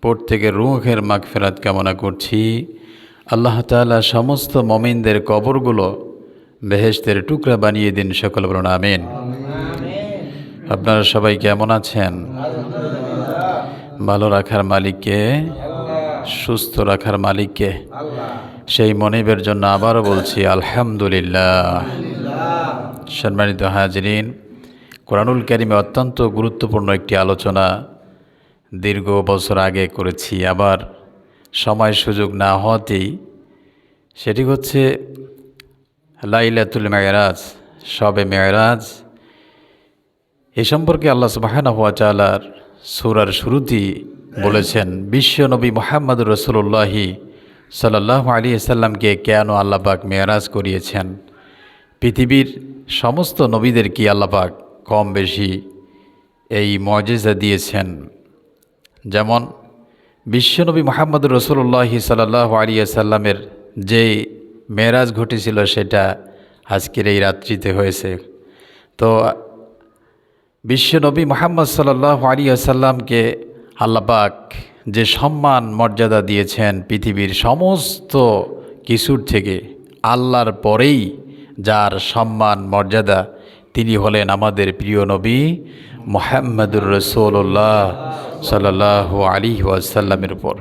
প্রত্যেকে রূহের মাগফিরাত কামনা করছি। আল্লাহ তাআলা সমস্ত মুমিনদের কবরগুলো বেহেশতের টুকরা বানিয়ে দিন, সকল বলুন আমিন। আপনারা সবাই কেমন আছেন? ভালো রাখার মালিককে, সুস্থ রাখার মালিককে, সেই মনিবের জন্য আবারও বলছি আলহামদুলিল্লাহ। সম্মানিত হাজিরিন, কোরআনুল কারীমে অত্যন্ত গুরুত্বপূর্ণ একটি আলোচনা দীর্ঘ বছর আগে করেছি, আবার সময় সুযোগ না হওয়াতেই সেটি হচ্ছে লাইলাতুল মেরাজ, শবে মেরাজ। এ সম্পর্কে আল্লাহ সুবহানাহু ওয়া তাআলার সূরার শুরুতেই বলেছেন, বিশ্ব নবী মুহাম্মদুর রাসূলুল্লাহি সাল্লাল্লাহু আলাইহি সাল্লামকে কেন আল্লাহ পাক মেরাজ করিয়েছেন। পৃথিবীর সমস্ত নবীদেরকে আল্লাহ পাক কম বেশি এই মুজিজা দিয়েছেন। যেমন বিশ্বনবী মুহাম্মদুর রাসূলুল্লাহি সাল্লাল্লাহু আলাইহি সাল্লামের যে মেরাজ ঘটেছিল সেটা আজকের এই রাত্রিতে হয়েছে। তো বিশ্বনবী মুহাম্মদ সাল্লাল্লাহু আলাইহি সাল্লামকে আল্লাহ পাক যে সম্মান মর্যাদা দিয়েছেন, পৃথিবীর সমস্ত কিছুর থেকে আল্লাহর পরেই যার সম্মান মর্যাদা, তিনি হলেন আমাদের প্রিয় নবী মুহাম্মদুর রাসূলুল্লাহ সাল্লাল্লাহু আলাইহি ওয়াসাল্লামের উপর।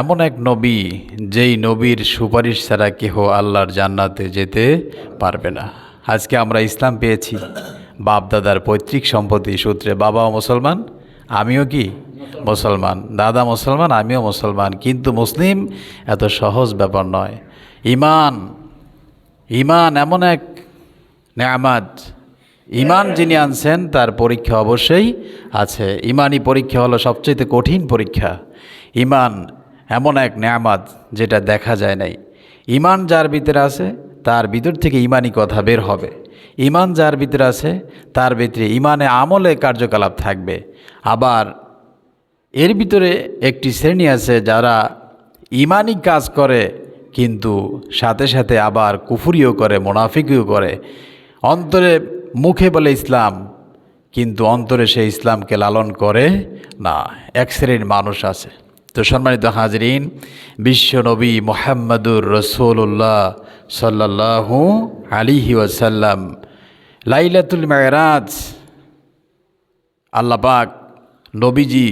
এমন এক নবী, যেই নবীর সুপারিশ ছাড়া কেহ আল্লাহর জান্নাতে যেতে পারবে না। আজকে আমরা ইসলাম পেয়েছি বাপ দাদার পৈতৃক সম্পত্তি সূত্রে। বাবাও মুসলমান, আমিও কি মুসলমান, দাদা মুসলমান, আমিও মুসলমান। কিন্তু মুসলিম এত সহজ ব্যাপার নয়। ইমান এমন এক নেয়ামত, ইমান যিনি আনছেন তার পরীক্ষা অবশ্যই আছে। ইমানই পরীক্ষা হলো সবচেয়ে কঠিন পরীক্ষা। ইমান এমন এক নেয়ামত যেটা দেখা যায় নাই। ইমান যার ভিতরে আছে তার ভিতর থেকে ইমানি কথা বের হবে। ইমান যার ভিতরে আছে তার ভিতরে ইমানে আমলে কার্যকলাপ থাকবে। আবার এর ভিতরে একটি শ্রেণী আছে যারা ইমানি কাজ করে কিন্তু সাথে সাথে আবার কুফরিও করে, মুনাফিকিও করে। অন্তরে মুখে বলে ইসলাম কিন্তু অন্তরে সে ইসলামকে লালন করে না। এক শ্রেণীর মানুষ আছে। তো সম্মানিত হাজরিন, বিশ্ব নবী মুহাম্মদুর রাসূলুল্লাহ সাল্লাল্লাহু আলাইহি ওয়াসাল্লাম লাইলাতুল মেরাজ, আল্লাহ পাক নবীজি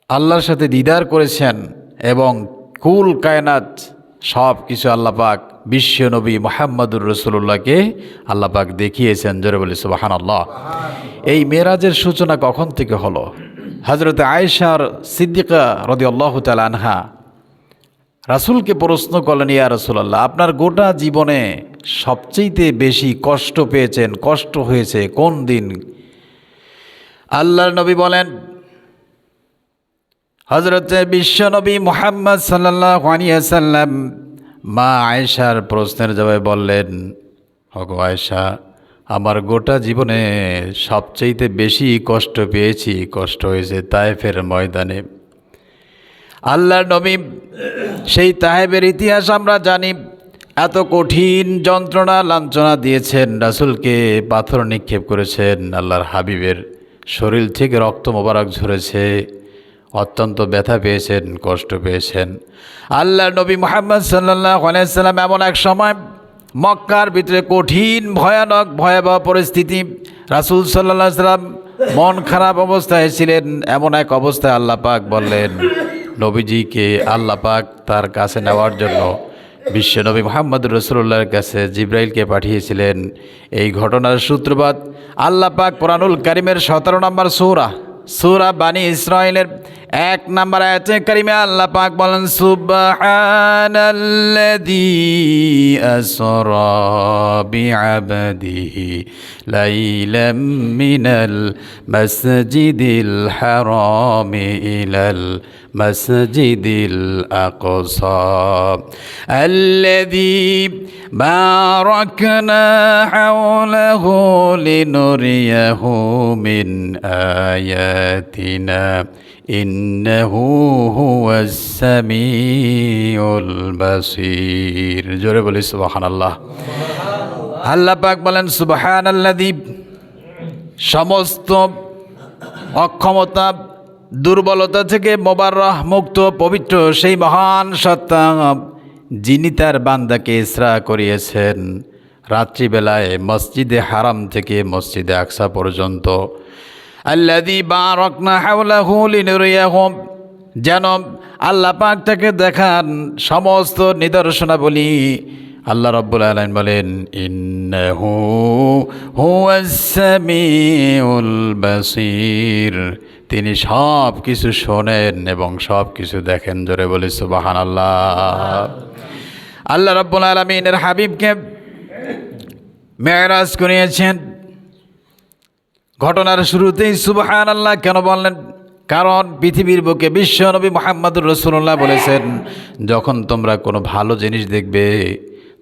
আল্লাহর সাথে দিদার করেছেন এবং কুল কায়নাত সব কিছু আল্লাহ পাক বিশ্ব নবী মুহাম্মদুর রাসূলুল্লাহকে আল্লাহ পাক দেখিয়েছেন। জোরে বলি সুবহানাল্লাহ। এই মেরাজের সূচনা কখন থেকে হলো? হযরত আয়েশা সিদ্দিকা রাদিয়াল্লাহু তাআলা আনহা রাসূলকে প্রশ্ন করলেন, ইয়া রাসূলুল্লাহ, আপনার গোটা জীবনে সবচেয়ে বেশি কষ্ট পেয়েছেন, কষ্ট হয়েছে কোন দিন? আল্লাহর নবী বলেন, হযরত বিশ্বনবী মুহাম্মদ সাল্লাল্লাহু আলাইহি ওয়াসাল্লাম মা আয়েশার প্রশ্নের জবাবে বললেন, ওগো আয়েশা, আমার গোটা জীবনে সবচেয়ে বেশি কষ্ট পেয়েছি, কষ্ট হয়েছে তায়েফের ময়দানে। আল্লাহর নবী সেই তায়েফের ইতিহাস আমরা জানি। এত কঠিন যন্ত্রণা লাঞ্ছনা দিয়েছেন, রাসূলকে পাথর নিক্ষেপ করেছেন, আল্লাহর হাবিবের শরীর থেকে রক্ত মোবারক ঝরেছে, অত্যন্ত ব্যথা পেয়েছেন, কষ্ট পেয়েছেন। আল্লাহর নবী মুহাম্মদ সাল্লাল্লাহু আলাইহি ওয়াসাল্লাম এমন এক সময় মক্কার ভিতরে কঠিন ভয়ানক ভয়াবহ পরিস্থিতি, রাসূল সাল্লাল্লাহু আলাইহি ওয়াসাল্লাম মন খারাপ অবস্থায় ছিলেন। এমন এক অবস্থায় আল্লাহ পাক বললেন নবীজিকে, আল্লাহ পাক তার কাছে নেওয়ার জন্য বিশ্বনবী মুহাম্মদুর রাসূলুল্লাহর কাছে জিবরাইলকে পাঠিয়েছিলেন। এই ঘটনার সূত্রপাত আল্লাহ পাক কোরআনুল কারীমের 17 নম্বর সূরা বানী ইসরাঈলের 1 নম্বর আয়াতে কারিমে আল্লাহ পাক বলেন, সুবহানাল্লাযী আসরা বিআবদিহি লাইলাম মিনাল মাসজিদিল হারামি ইলাল মাসজিদিল আকসা আল্লাযী বারাকনা হাওলাহু লিনুরিয়াহু মিন আয়াতিনা ইন্নাহু হুয়াস সামিউল বাসীর। জোরে বলি সুবহানাল্লাহ। আল্লাহ পাক বলেন, সুবহানাল্লাযী, সমস্ত অক্ষমতা দুর্বলতা থেকে মোবাররহ মুক্ত পবিত্র সেই মহান সত্তা যিনি তার বান্দাকে ইসরা করিয়েছেন রাত্রিবেলায় মসজিদে হারাম থেকে মসজিদে আকসা পর্যন্ত, আল্লাযী বারাকনা হাওলাহু লিনুরিয়াহু, যেন আল্লাহ পাক তাকে দেখান সমস্ত নিদর্শনাবলী। আল্লাহ রাব্বুল আলামিন বলেন, ইন্নাহু হুয়াস সামিউল বাসীর, তিনি সব কিছু শোনেন এবং সব কিছু দেখেন। জোরে বলি সুবহানাল্লাহ। আল্লাহ রাব্বুল আলামিনের হাবিবকে মেরাজ করিয়েছেন। ঘটনার শুরুতেই সুবহানাল্লাহ কেন বললেন? কারণ পৃথিবীর বুকে বিশ্ব নবী মুহাম্মদুর রাসূলুল্লাহ বলেছেন, যখন তোমরা কোনো ভালো জিনিস দেখবে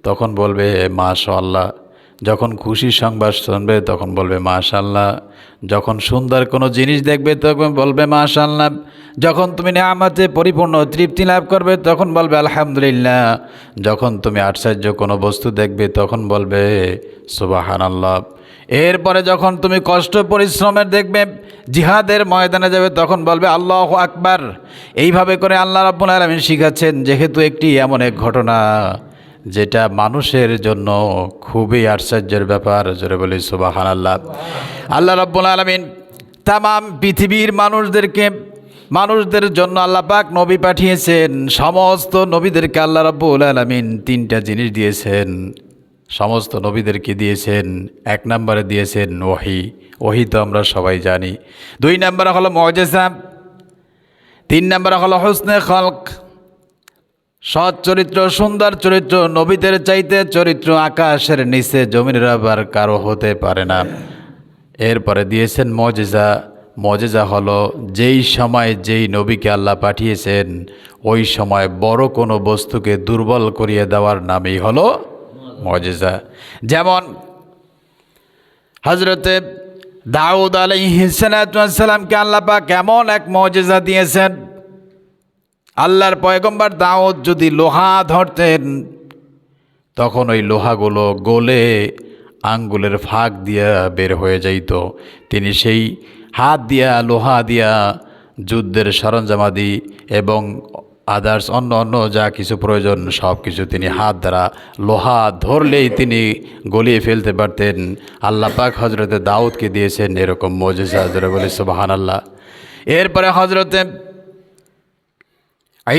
তখন বলবে মাশাআল্লাহ, যখন খুশির সংবাদ শুনবে তখন বলবে মাশাআল্লাহ, যখন সুন্দর কোনো জিনিস দেখবে তখন বলবে মাশাআল্লাহ, যখন তুমি নিয়ামতে পরিপূর্ণ তৃপ্তি লাভ করবে তখন বলবে আলহামদুলিল্লাহ, যখন তুমি আশ্চর্য কোনো বস্তু দেখবে তখন বলবে সুবহানাল্লাহ। এরপরে যখন তুমি কষ্ট পরিশ্রমের দেখবে, জিহাদের ময়দানে যাবে তখন বলবে আল্লাহু আকবার। এইভাবে করে আল্লাহ রাব্বুল আলামিন শিখাচ্ছেন, যেহেতু একটি এমন এক ঘটনা যেটা মানুষের জন্য খুবই আশ্চর্যের ব্যাপার। জোরে বলি সুবহানাল্লাহ। আল্লাহ রাব্বুল আলামিন তামাম পৃথিবীর মানুষদের জন্য আল্লাহ পাক নবী পাঠিয়েছেন। সমস্ত নবীদেরকে আল্লাহ রাব্বুল আলামিন তিনটা জিনিস দিয়েছেন, সমস্ত নবীদেরকে দিয়েছেন। এক নম্বরে দিয়েছেন ওহী, ওহী তো আমরা সবাই জানি। দুই নম্বরে হলো মুজিজা, তিন নম্বরে হলো হুসনে খলক, সৎ চরিত্র, সুন্দর চরিত্র। নবীদের চাইতে চরিত্র আকাশের নিচে জমিনের আবার কারো হতে পারে না। এরপরে দিয়েছেন মুজিজা। মুজিজা হলো যেই সময় যেই নবীকে আল্লাহ পাঠিয়েছেন ওই সময় বড় কোনো বস্তুকে দুর্বল করিয়ে দেওয়ার নামই হলো মুজিজা। যেমন হযরতে দাউদ আলাইহিস সালামকে আল্লাহ পাক এমন এক মুজিজা দিয়েছেন, আল্লাহর পয়গম্বর দাউদ যদি লোহা ধরতেন তখন ওই লোহাগুলো গলে আঙ্গুলের ফাঁক দিয়া বের হয়ে যাইত। তিনি সেই হাত দিয়া, লোহা দিয়া যুদ্ধের সরঞ্জামাদি এবং আদার্স অন্য যা কিছু প্রয়োজন সব কিছু তিনি হাত দ্বারা লোহা ধরলেই তিনি গলিয়ে ফেলতে পারতেন। আল্লাহ পাক হজরতে দাউদকে দিয়েছেন এরকম মুজিজা। জোরে বলি সুবহানাল্লাহ। এরপরে হজরতে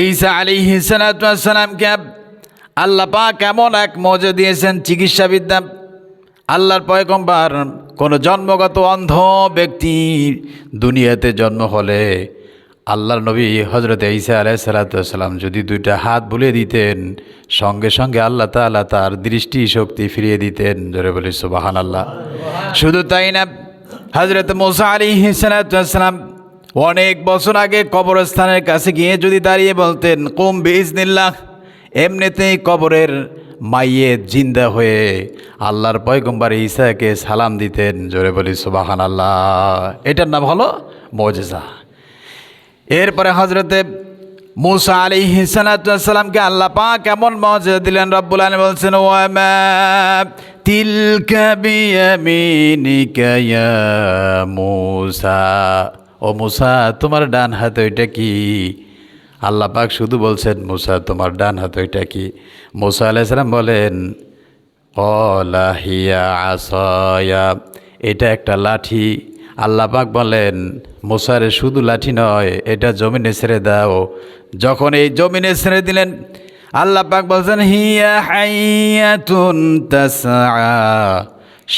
ঈসা আলাইহিস সালামকে আল্লাহ পাক এমন এক মুজিজা দিয়েছেন, চিকিৎসাবিদ্যা। আল্লাহর পয়গম্বর কোনো জন্মগত অন্ধ ব্যক্তি দুনিয়াতে জন্ম হলে আল্লাহর নবী হজরত ঈসা আলাইহিস সালাম যদি দুইটা হাত বুলিয়ে দিতেন সঙ্গে সঙ্গে আল্লাহ তাআলা তার দৃষ্টি শক্তি ফিরিয়ে দিতেন। জোরে বলি সুবহানাল্লাহ। শুধু তাই না, হজরত মুসা আলাইহিস সালাম অনেক বছর আগে কবরস্থানের কাছে গিয়ে যদি দাঁড়িয়ে বলতেন কুম বিইজনিল্লাহ, এমনিতেই কবরের মাইয়েত জিন্দা হয়ে আল্লাহর পয়গম্বর ঈসাকে সালাম দিতেন। জোরে বলি সুবহানাল্লাহ। এটার নাম হলো মুজিজা। এরপরে হজরতে মুসা আলাইহিস সালামকে আল্লাহ পাক কেমন মুজিজা দিলেন, রব্বুল আলামিন বলছেন ওয়া মা তিলকা বিয়ামিনিকা ইয়া মুসা, ও মুসা তোমার ডান হাতে ওইটা কি? আল্লাহ পাক শুধু বলছেন মুসা তোমার ডান হাতে ওইটা কি? মুসা আলাইহিস সালাম বলেন ক্বালা হিয়া আসায়া, এটা একটা লাঠি। আল্লাহ পাক বলেন মুসারে শুধু লাঠি নয়, এটা জমিনে ছেড়ে দাও। যখন এই জমিনে ছেড়ে দিলেন আল্লাহ পাক বলছেন হিয়া হাইয়াতুন তাসআ,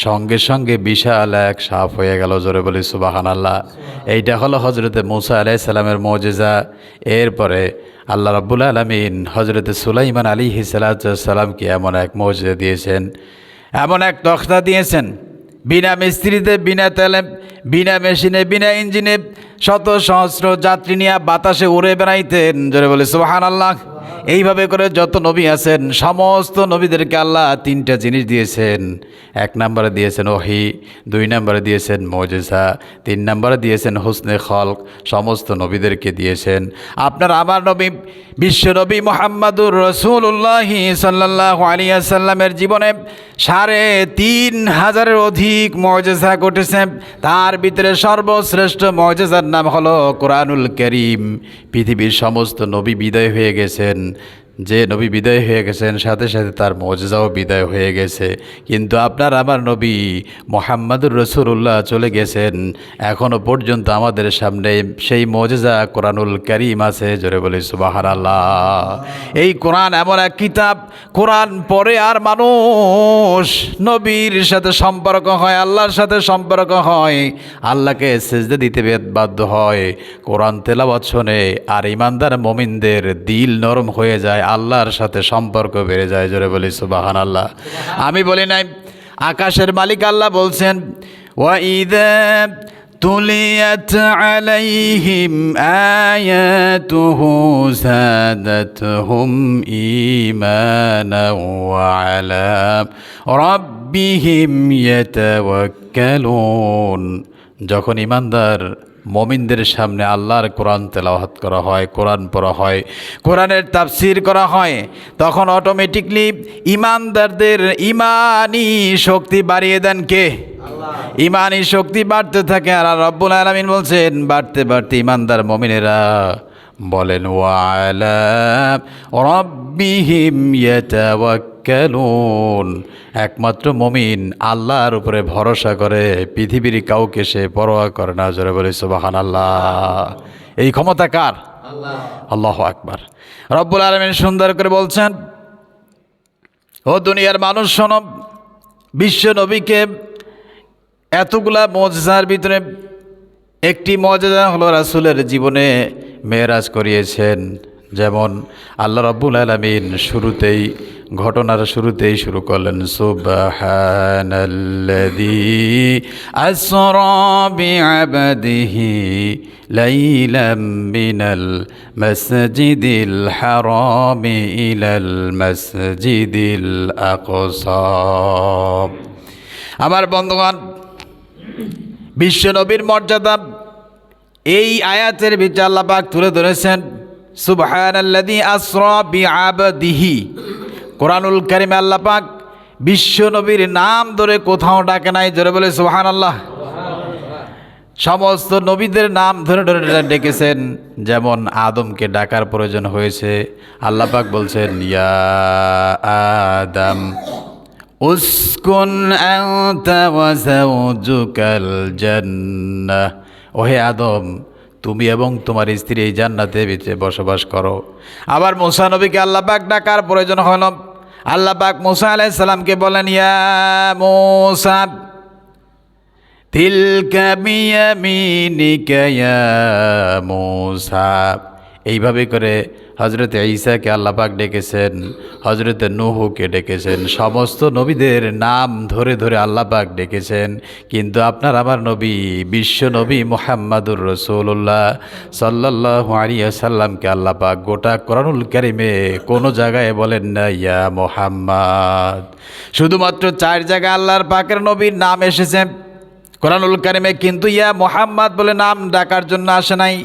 সঙ্গে সঙ্গে বিশাল এক সাপ হয়ে গেল। জোরে বলি সুবহানাল্লাহ। এইটা হলো হজরতে মুসা আলাইহিস সালামের মুজিজা। এরপরে আল্লাহ রাব্বুল আলামিন হজরতে সুলাইমান আলাইহিস সালামকে এমন এক মুজিজা দিয়েছেন, এমন এক তখতা দিয়েছেন, বিনা মিস্ত্রিতে, বিনা তেলে, বিনা মেশিনে, বিনা ইঞ্জিনে শত সহস্র যাত্রী নিয়ে বাতাসে উড়ে বেড়াইতেন। জোরে বলি সুবহানাল্লাহ। এইভাবে করে যত নবী আছেন সমস্ত নবীদেরকে আল্লাহ তিনটা জিনিস দিয়েছেন। এক নম্বরে দিয়েছেন ওহী, দুই নম্বরে দিয়েছেন মুজিজা, তিন নম্বরে দিয়েছেন হুসনে খলক। সমস্ত নবীদেরকে দিয়েছেন। আপনার আমার নবী বিশ্বনবী মুহাম্মাদুর রাসূলুল্লাহ সাল্লাল্লাহু আলাইহি ওয়াসাল্লামের জীবনে ৩,৫০০-এর অধিক মুজিজা ঘটেছে। তার ভিতরে সর্বশ্রেষ্ঠ মুজিজার নাম হলো কোরআনুল কারীম। পৃথিবীর সমস্ত নবী বিদায় হয়ে গেছেন, যে নবী বিদায় হয়ে গেছেন সাথে সাথে তার মুজিজাও বিদায় হয়ে গেছে, কিন্তু আপনার আমার নবী মুহাম্মাদুর রাসূলুল্লাহ চলে গেছেন। এখনও পর্যন্ত আমাদের সামনে সেই মুজিজা কোরআনুল কারীম আছে। জোরে বলি সুবহানাল্লাহ। এই কোরআন এমন এক কিতাব, কোরআন পড়ে আর মানুষ নবীর সাথে সম্পর্ক হয়, আল্লাহর সাথে সম্পর্ক হয়, আল্লাহকে সিজদা দিতে বাধ্য হয়। কোরআন তেলাওয়াত শুনে আর ইমানদার মুমিনদের দিল নরম হয়ে যায়, আল্লাহর সাথে সম্পর্ক বেড়ে যায়। জোরে বলি সুবহানাল্লাহ। আমি বলি নাই, আকাশের মালিক আল্লাহ বলছেন, ওয়াইদা তুলিয়াত আলাইহিম আয়াতুহু যাদাতহুম ঈমানান ওয়া আলা রাব্বিহিম ইয়াতাওয়াক্কালুন। যখন ইমানদার মুমিনদের সামনে আল্লাহর কোরআন তেলাওয়াত করা হয়, কোরআন পড়া হয়, কোরআনের তাফসির করা হয়, তখন অটোমেটিকলি ইমানদারদের ইমানি শক্তি বাড়িয়ে দেন কে? ইমানি শক্তি বাড়তে থাকে। আর রব্বুল আলামিন বলছেন, বাড়তে বাড়তে ইমানদার মুমিনেরা বলেন ওয়ালা রাব্বিহিম ইয়াতাওয়াক্কালুন। একমাত্র মুমিন আল্লাহর উপরে ভরসা করে, পৃথিবীর কাউকে সে পরোয়া করে না। জোরে বলি সুবহানাল্লাহ। এই ক্ষমতা কার? আল্লাহু আকবার। রব্বুল আলামিন সুন্দর করে বলছেন, ও দুনিয়ার মানুষ শোনো, বিশ্ব নবীকে এতগুলা মুজিজার ভিতরে একটি মুজিজা হলো রাসূলের জীবনে মেরাজ করিয়েছেন। যেমন আল্লাহ রাব্বুল আলামিন শুরুতেই, ঘটনার শুরুতেই শুরু করলেন, সুবহানাল্লাযী আসরা বিআবদিহি লাইলাম মিনাল মাসজিদিল হারামি ইলাল মাসজিদিল আকসা। আমার বন্ধুগণ, বিশ্বনবীর মর্যাদা এই আয়াতের ভিতরে আল্লাহ পাক তুলে ধরেছেন। সুবহানাল্লাযী আসরা বিআবদিহি। কোরআনুল কারীমে আল্লাহ পাক বিশ্বনবীর নাম ধরে কোথাও ডাকে নাই। জোরে বলে সুবহানাল্লাহ। সমস্ত নবীদের নাম ধরে ধরে ডেকেছেন। যেমন আদমকে ডাকার প্রয়োজন হয়েছে, আল্লাহ পাক বলছেন, ইয়া আদম উসকুন আনতা ওয়া যাওজুকাল জান্নাহ। ওহে আদম, তুমি এবং তোমার স্ত্রী এই জান্নাতের ভিতরে বসবাস করো। আবার মূসা নবীকে আল্লাহ পাক ডাকার প্রয়োজন হল। আল্লাহ পাক মূসা আলাইহিস সালামকে বলেন, ইয়া মূসা তিলকা বিয়ামিনিকা ইয়া মূসা। এইভাবে করে হজরত ঈসাকে আল্লাহ পাক ডেকেছেন, হজরত নূহকে ডেকেছেন, সমস্ত নবীদের নাম ধরে ধরে আল্লাহ পাক ডেকেছেন। কিন্তু আপনার আমার নবী বিশ্ব নবী মুহাম্মাদুর রাসূলুল্লাহ সাল্লাল্লাহু আলাইহি ওয়াসাল্লামকে আল্লাহ পাক গোটা কোরআনুল কারীমে কোনো জায়গায় বলেন না ইয়া মুহাম্মদ। শুধুমাত্র 4 জায়গায় আল্লাহর পাকের নবীর নাম এসেছে কোরআনুল কারীমে, কিন্তু ইয়া মুহাম্মদ বলে নাম ডাকার জন্য আসে নাই।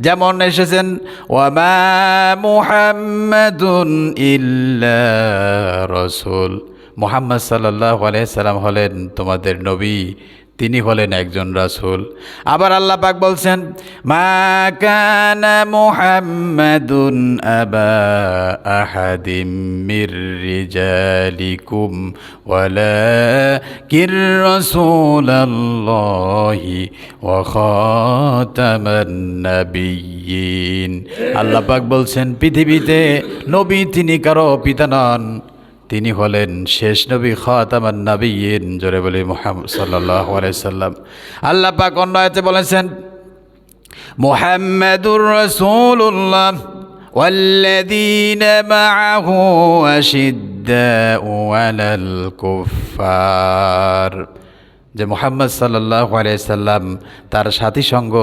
যেমন এসেছেন, ওয়ামা মুহাম্মাদুন ইল্লা রাসূল। মুহাম্মদ সাল্লাল্লাহু আলাইহি সাল্লাম হলেন তোমাদের নবী, তিনি হলেন একজন রাসূল। আবার আল্লাহ পাক বলছেন, মা কানা মুহাম্মাদুন আবা আহাদিম মির রিজালিকুম ওয়ালাকির রাসূলুল্লাহি ওয়া খাতামান নাবিয়্যিন। আল্লাহ পাক বলছেন, পৃথিবীতে নবী তিনি কারো পিতা নন, তিনি হলেন শেষ নবী, খাতামান নাবিয়্যিন। জোরে বলি মুহাম্মদ সাল্লাল্লাহু আলাইহি সাল্লাম। আল্লাহ পাক অন্য আয়াতে বলেছেন, মুহাম্মাদুর রাসূলুল্লাহ ওয়াল্লাযীনা মাআহু আশিদ্দাউ আলাল কুফফার। যে মুহাম্মদ সাল্লাল্লাহু আলাইহি সাল্লাম, তার সাথী সঙ্গ,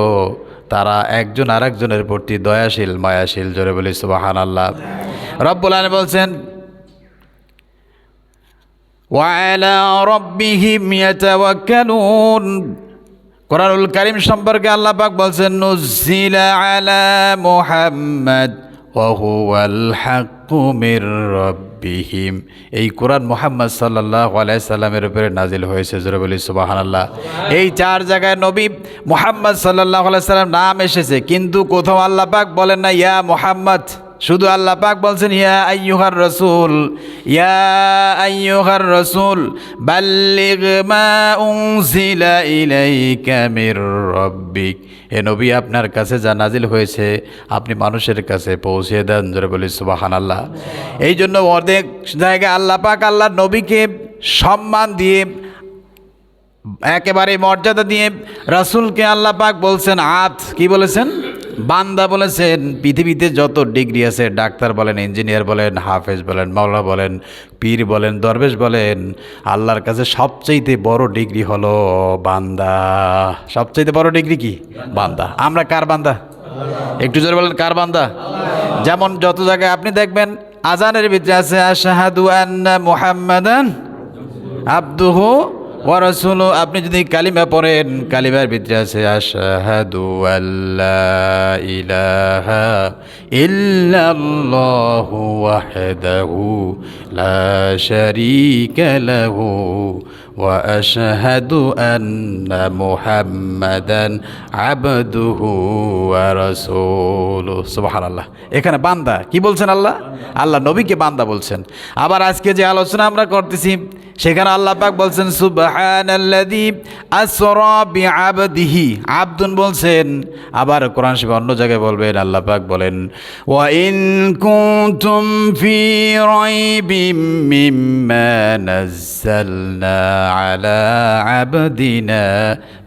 তারা একজন আরেকজনের প্রতি দয়াশীল, মায়াশীল। জোরে বলি সুবহানাল্লাহ। রব্বুল আলামিন বলছেন ওয়ালা রাব্বিহিম ইয়াতাওয়াক্কালুন। কোরআনুল কারীম সম্পর্কে আল্লাহ পাক বলছেন নুজ্জিলা আলা মুহাম্মাদ ওয়া হুয়াল হাক্কু মির রাব্বিহিম। এই কোরআন মুহাম্মদ সাল্লাল্লাহু আলাইহি সাল্লামের উপরে নাজিল হয়েছে। জোরে বলি সুবহানাল্লাহ। এই চার জায়গায় নবী মুহাম্মদ সাল্লাল্লাহু আলাইহি সাল্লাম নাম এসেছে, কিন্তু কোথাও আল্লাহ পাক বলেন না ইয়া মুহাম্মদ, শুধু আল্লাহ পাক বলছেন ইয়া আইয়ুহার রাসূল, ইয়া আইয়ুহার রাসূল বাল্লিগ মা উনজিলা ইলাইকা মির রাব্বিক। হে নবী, আপনার কাছে যা নাজিল হয়েছে আপনি মানুষের কাছে পৌঁছে দেন। জোরে বলি সুবহানাল্লাহ। এই জন্য অনেক জায়গায় আল্লাহ পাক আল্লাহ নবীকে সম্মান দিয়ে, একেবারে মর্যাদা দিয়ে রাসূলকে আল্লাহ পাক বলছেন কি বলেছেন? বান্দা বলেছেন। পৃথিবীতে যত ডিগ্রি আছে, ডাক্তার বলেন, ইঞ্জিনিয়ার বলেন, হাফেজ বলেন, মাওলানা বলেন, পীর বলেন, দরবেশ বলেন, আল্লাহর কাছে সবচেয়ে বড় ডিগ্রি হলো বান্দা। সবচেয়ে বড় ডিগ্রি কি? বান্দা। আমরা কার বান্দা? একটু জোরে বলেন, কার বান্দা? যেমন যত জায়গায় আপনি দেখবেন আজানের ভিতরে আছে আশহাদু আন্না মুহাম্মাদান আবদুহু ওয়া রাসূলুহু। আপনি যদি কালিমা পড়েন, কালিমার ভিতরে আছে আশহাদু আল্লা ইলাহা ইল্লাল্লাহু ওয়াহদাহু লা শারীকা লাহু ওয়া আশহাদু আন্না মুহাম্মাদান আবদুহু ওয়া রাসূলুহু। সুবহানাল্লাহ। এখানে বান্দা কি বলছেন? আল্লাহ নবীকে বান্দা বলছেন। আবার আজকে যে আলোচনা আমরা করতেছি সেখানে আল্লাহ পাক বলছেন সুবহানাল্লাযী আসরা বিআবদিহি। আবদুন বলছেন। আবার কোরআন শরীফে অন্য জায়গায় বলবেন, আল্লাহ পাক বলেন ওয়া ইন কুনতুম ফি রাইবিম মিম্মা নাযালনা আলা আবদিনা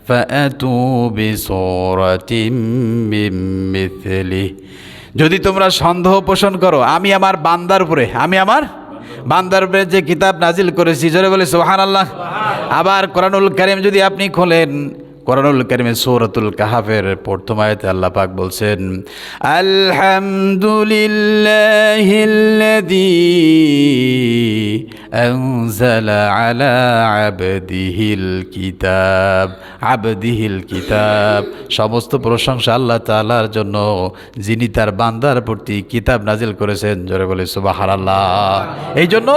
ফাআতু বিসূরাতিম মিন মিথলিহি। যদি তোমরা সন্দেহ পোষণ করো আমি আমার বান্দার উপরে যে কিতাব নাজিল করেছি, জোরে বলে সুবহানাল্লাহ। আবার কোরআনুল কারীম যদি আপনি খোলেন, কোরআনুল কারীমে সূরাতুল কাহাফের প্রথম আয়াতে আল্লাহ পাক বলছেন আলহামদুলিল্লাহিল্লাযী আনজালা আলা আবদিহিল কিতাব। সমস্ত প্রশংসা আল্লাহ তাআলার জন্য, যিনি তার বান্দার প্রতি কিতাব নাজিল করেছেন। জোরে বলে সুবহানাল্লাহ। এই জন্য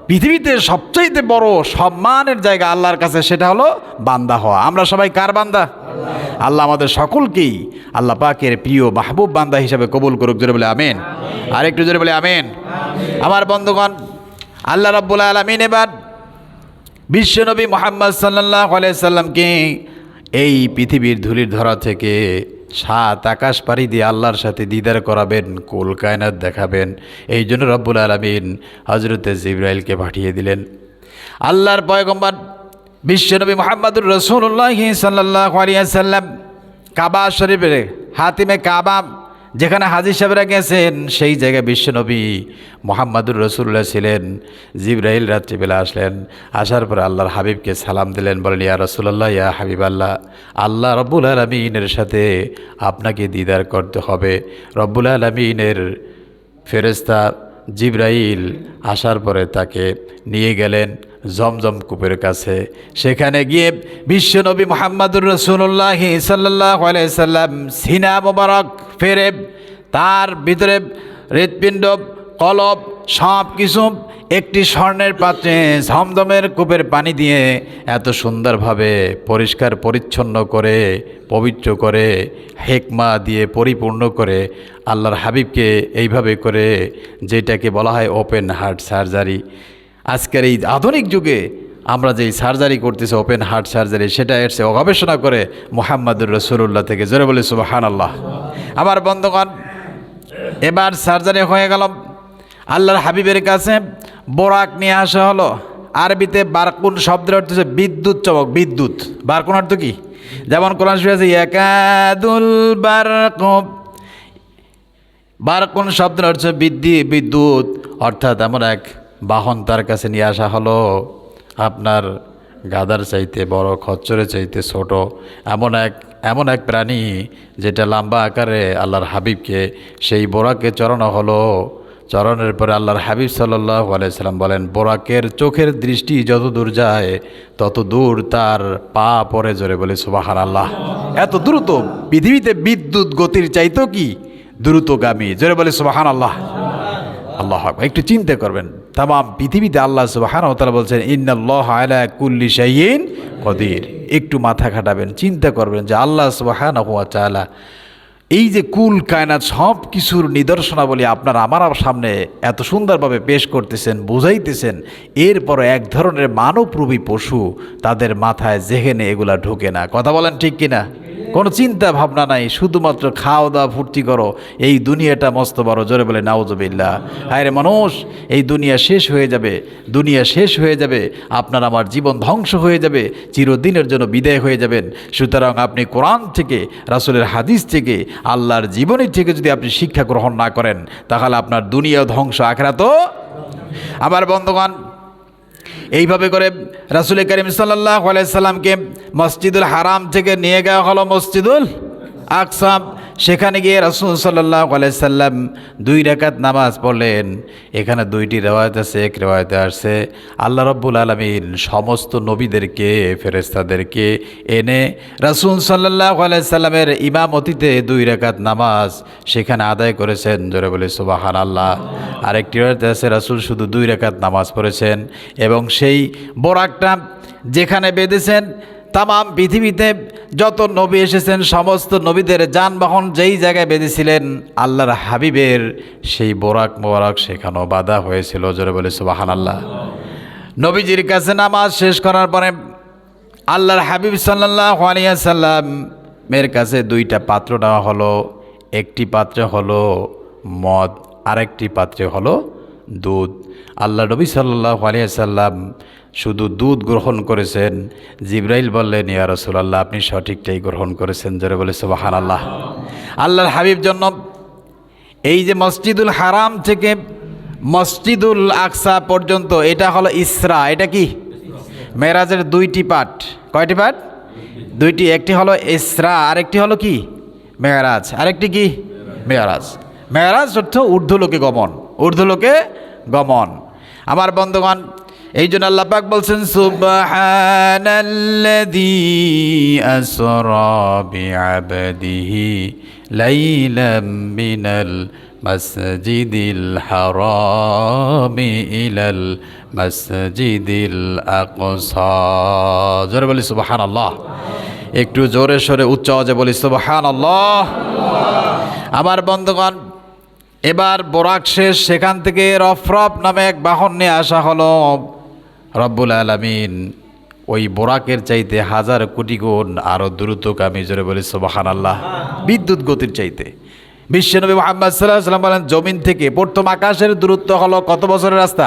পৃথিবীতে সবচাইতে বড় সম্মানের জায়গা আল্লাহর কাছে, সেটা হলো বান্দা হওয়া। আমরা সবাই কার বান্দা? আল্লাহ আমাদের সকলকেই আল্লাহ পাকের প্রিয় মাহবুব বান্দা হিসাবে কবুল করুক। জোরে বলে আমিন। আর একটু জোরে বলে আমিন। আমার বন্ধুগণ, আল্লাহ রাব্বুল আলামিন এবার বিশ্বনবী মুহাম্মদ সাল্লাল্লাহু আলাইহি সাল্লামকে এই পৃথিবীর ধুলির ধরা থেকে 7 আকাশ পাড়ি দিয়ে আল্লাহর সাথে দিদার করাবেন, কুল কায়নাত দেখাবেন। এই জন্য রব্বুল আলামিন হযরতে জিবরাইলকে পাঠিয়ে দিলেন। আল্লাহর পয়গম্বর বিশ্বনবী মুহাম্মদুর রাসূলুল্লাহ সাল্লাল্লাহু আলাইহি সাল্লাম কাবা শরীফের হাতিমে কাবা যেখানে হাজী সাহেবরা গেছেন, সেই জায়গায় বিশ্বনবী মুহাম্মদুর রাসূলুল্লাহ ছিলেন। জিবরাইল রাত্রিবেলা আসলেন। আসার পর আল্লাহর হাবিবকে সালাম দিলেন, বলেন ইয়া রাসূলুল্লাহ, ইয়া হাবিবাল্লাহ, আল্লাহ রব্বুল আলামিনের সাথে আপনাকে দিদার করতে হবে। রব্বুল আলামিনের ফেরেশতা জিবরাইল আসার পরে তাকে নিয়ে গেলেন জমজম কূপের কাছে। সেখানে গিয়ে বিশ্বনবী মুহাম্মদুর রাসূলুল্লাহ সাল্লাল্লাহু আলাইহি সাল্লাম সিনা মোবারক ফেরে তার ভিতরে হৃৎপিণ্ড, কলব সব কিছু একটি স্বর্ণের পাত্রে ঝমঝমের কূপের পানি দিয়ে এত সুন্দরভাবে পরিষ্কার পরিচ্ছন্ন করে, পবিত্র করে, হেকমা দিয়ে পরিপূর্ণ করে আল্লাহর হাবিবকে এইভাবে করে, যেটাকে বলা হয় ওপেন হার্ট সার্জারি। আজকের এই আধুনিক যুগে আমরা যেই সার্জারি করতেছি, ওপেন হার্ট সার্জারি, সেটা এসে গবেষণা করে মুহাম্মদুর রাসূলুল্লাহ থেকে। জোরে বলে সুবহানাল্লাহ। আমার বন্ধুগণ, এবার সার্জারি হয়ে গেল। আল্লাহর হাবিবের কাছে বোরাক নিয়ে আসা হলো। আরবিতে বারকুন শব্দের অর্থ হচ্ছে বিদ্যুৎ চমক। বিদ্যুৎ, বারকুন অর্থ কি? যেমন কোরআন শরীফে আছে ইয়াকাদুল বারকু, বারকুন শব্দের অর্থ বিদ্যুৎ, অর্থাৎ এমন এক বাহন তার কাছে নিয়ে আসা হলো আপনার গাদার চাইতে বড়, খচ্চরের চাইতে ছোট, এমন এক প্রাণী যেটা লম্বা আকারে আল্লাহর হাবিবকে সেই বোরাকে চড়ানো হলো। চরণের পরে আল্লাহর হাবিব সাল্লাল্লাহু আলাইহি সাল্লাম বলেন, বোরাকের চোখের দৃষ্টি যত দূর যায় তত দূর তার পা পরে, জোরে বলে সুবহানাল্লাহ। এত দ্রুত, পৃথিবীতে বিদ্যুৎ গতির চাইতেও কি দ্রুতগামী, জোরে বলে সুবহানাল্লাহ। আল্লাহ আকবার। একটু চিন্তা করবেন, তাম পৃথিবীতে আল্লাহ সুবহানাহু ওয়া তাআলা বলছেন ইন্নাল্লাহা আলা কুল্লি শাইইন কদির। একটু মাথা খাটাবেন, চিন্তা করবেন যে আল্লাহ সুবহানাহু ওয়া তাআলা এই যে কুল কায়নাত সব কিছুর নিদর্শনাবলী আপনার আমার সামনে এত সুন্দরভাবে পেশ করতেছেন, বুঝাইতেছেন, এরপর এক ধরনের মানবরূপী পশু তাদের মাথায় জেহেনে এগুলা ঢোকে না। কথা বলেন ঠিক কিনা? কোনো চিন্তা ভাবনা নাই, শুধুমাত্র খাওয়া দাওয়া ফুর্তি করো, এই দুনিয়াটা মস্ত বড়, জোরে বলে নাউজুবিল্লাহ। হায়রে মানুষ, এই দুনিয়া শেষ হয়ে যাবে, দুনিয়া শেষ হয়ে যাবে, আপনার আমার জীবন ধ্বংস হয়ে যাবে, চিরদিনের জন্য বিদায় হয়ে যাবেন। সুতরাং আপনি কোরআন থেকে, রাসূলের হাদিস থেকে, আল্লাহর জীবনী থেকে যদি আপনি শিক্ষা গ্রহণ না করেন, তাহলে আপনার দুনিয়াও ধ্বংস, আখিরাতও। আমার বন্ধুগণ, এইভাবে করে রাসূল করিম সাল্লাল্লাহু আলাইহি সাল্লামকে মসজিদুল হারাম থেকে নিয়ে যাওয়া হলো মসজিদুল আকসা। সেখানে গিয়ে রাসূল সাল্লাল্লাহু আলাইহি সাল্লাম 2 রাকাত নামাজ পড়লেন। এখানে 2টি রিওয়ায়াত আছে। এক রিওয়ায়াতে আসছে আল্লাহ রাব্বুল আলামিন সমস্ত নবীদেরকে, ফেরেশতাদেরকে এনে রাসূল সাল্লাল্লাহু আলাইহি সাল্লামের ইমামতিতে 2 রাকাত নামাজ সেখানে আদায় করেছেন, জোরে বলে সুবহানাল্লাহ। আরেকটি রিওয়ায়াতে আছে রাসূল শুধু 2 রাকাত নামাজ পড়েছেন এবং সেই বোরাকটা যেখানে বেঁধেছেন, তামাম পৃথিবীতে যত নবী এসেছেন সমস্ত নবীদের যানবাহন যেই জায়গায় বেঁধেছিলেন, আল্লাহর হাবিবের সেই বোরাক মোবারক সেখানেও বাধা হয়েছিল, জোরে বলে সুবহানাল্লাহ। নবীজির কাছে নামাজ শেষ করার পরে আল্লাহর হাবিব সাল্লাল্লাহু আলাইহি সাল্লামের কাছে 2টা পাত্র নেওয়া হলো। একটি পাত্রে হলো মদ, আরেকটি পাত্রে হলো দুধ। আল্লাহ নবী সাল্লাল্লাহু আলাইহি সাল্লাম শুধু দুধ গ্রহণ করেছেন। জিবরাইল বললেন, ইয়া রাসূলুল্লাহ, আপনি সঠিকটাই গ্রহণ করেছেন, জোরে বলে সুবহানাল্লাহ। আল্লাহর হাবিব জন্য এই যে মসজিদুল হারাম থেকে মসজিদুল আকসা পর্যন্ত এটা হলো ইসরা। এটা কি মেরাজের 2টি পার্ট। কয়টি পার্ট? 2টি। একটি হলো ইসরা, আরেকটি হলো কি মেরাজ, আরেকটি কি মেরাজ। মেরাজ অর্থ ঊর্ধ্বলোকে গমন, ঊর্ধ্বলোকে গমন। আমার বন্ধুগণ, এই জন্য আল্লাহ পাক বলছেন সুবহানাল্লাযী আসরা বিআবদিহি লাইলাম মিনাল মাসজিদিল হারামি ইলাল মাসজিদিল আকসা। জোরে বলি সুবহানাল্লাহ। একটু জোরে সোরে উচ্চ আওয়াজে বলি সুবহানাল্লাহ। আমার বন্ধুগণ, এবার বোরাক শেষ, সেখান থেকে রফরফ নামে এক বাহন নিয়ে আসা হলো। রব্বুল আলামিন ওই বোরাকের চাইতে 1000 কোটি গুণ আরও দ্রুতগামী, জোরে বলি সুবহানাল্লাহ, বিদ্যুৎ গতির চাইতে। বিশ্বনবী মুহাম্মদ সাল্লাল্লাহু আলাইহি ওয়াসাল্লাম বলেন, জমিন থেকে প্রথম আকাশের দূরত্ব হলো কত বছরের রাস্তা?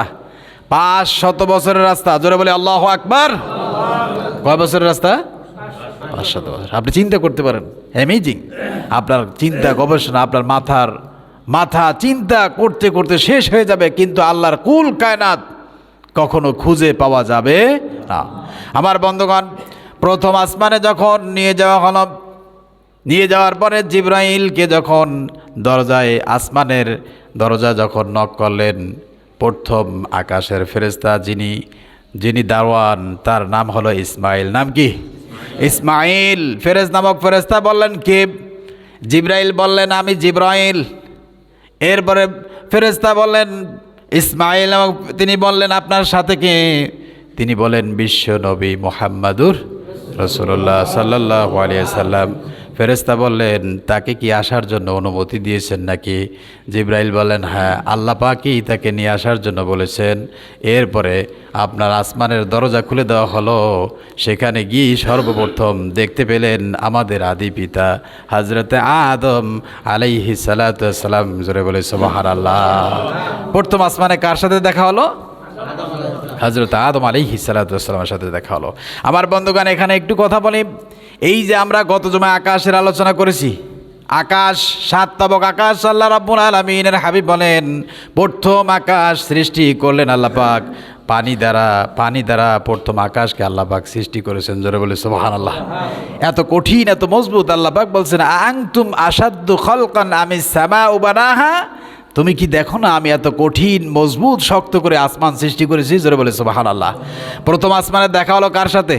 500 বছরের রাস্তা। জোরে বলি আল্লাহু আকবার। কয় বছরের রাস্তা? 500 বছর। আপনি চিন্তা করতে পারেন, অ্যামেজিং। আপনার চিন্তা গবেষণা, আপনার মাথা চিন্তা করতে করতে শেষ হয়ে যাবে, কিন্তু আল্লাহর কুল কায়নাত কখনো খুঁজে পাওয়া যাবে না। আমার বন্ধুগণ, প্রথম আসমানে যখন নিয়ে যাওয়া হলো, নিয়ে যাওয়ার পরে জিবরাইলকে যখন আসমানের দরজা যখন নক করলেন, প্রথম আকাশের ফেরেশতা যিনি দারোয়ান, তার নাম হলো ইসমাইল। নাম কি? ইসমাইল। নামক ফেরেশতা বললেন, কে? জিবরাইল বললেন, আমি জিবরাইল। এরপরে ফেরেশতা বললেন ইসমাইল, তিনি বললেন, আপনার সাথে কে? তিনি বলেন, বিশ্ব নবী মুহাম্মাদুর রাসূলুল্লাহ সাল্লাল্লাহু আলাইহি সাল্লাম। ফেরেশতা বললেন, তাকে কি আসার জন্য অনুমতি দিয়েছেন নাকি? জিবরাইল বলেন, হ্যাঁ, আল্লাহ পাকই তাকে নিয়ে আসার জন্য বলেছেন। এরপরে আপনার আসমানের দরজা খুলে দেওয়া হলো। সেখানে গিয়ে সর্বপ্রথম দেখতে পেলেন আমাদের আদি পিতা হযরতে আদম আলাইহিস সালাতু ওয়াস সালাম। জোরে বলে সুবহানাল্লাহ। প্রথম আসমানে কার সাথে দেখা হলো? হযরত আদম আলাইহিস সালাতু ওয়াস সালামের সাথে দেখা হলো। আমার বন্ধুগণ, এখানে একটু কথা বলি। এই যে আমরা গত জুমায় আকাশের আলোচনা করেছি, আকাশ 7 তবক আকাশ আল্লাহ রাব্বুল আলামিনের হাবিব বলেন, প্রথম আকাশ সৃষ্টি করলেন আল্লাহ পাক পানি দ্বারা প্রথম আকাশকে আল্লাহ পাক সৃষ্টি করেছেন। জোরে বলে সুবহানাল্লাহ। এত কঠিন, এত মজবুত। আল্লাহ পাক বলছেন, আনতুম আশাদ্দু খালকান আমিস সামাউ বানাহা, তুমি কি দেখো না আমি এত কঠিন মজবুত শক্ত করে আসমান সৃষ্টি করেছি? জোরে বলে সুবহানাল্লাহ। প্রথম আসমানে দেখা হলো কার সাথে?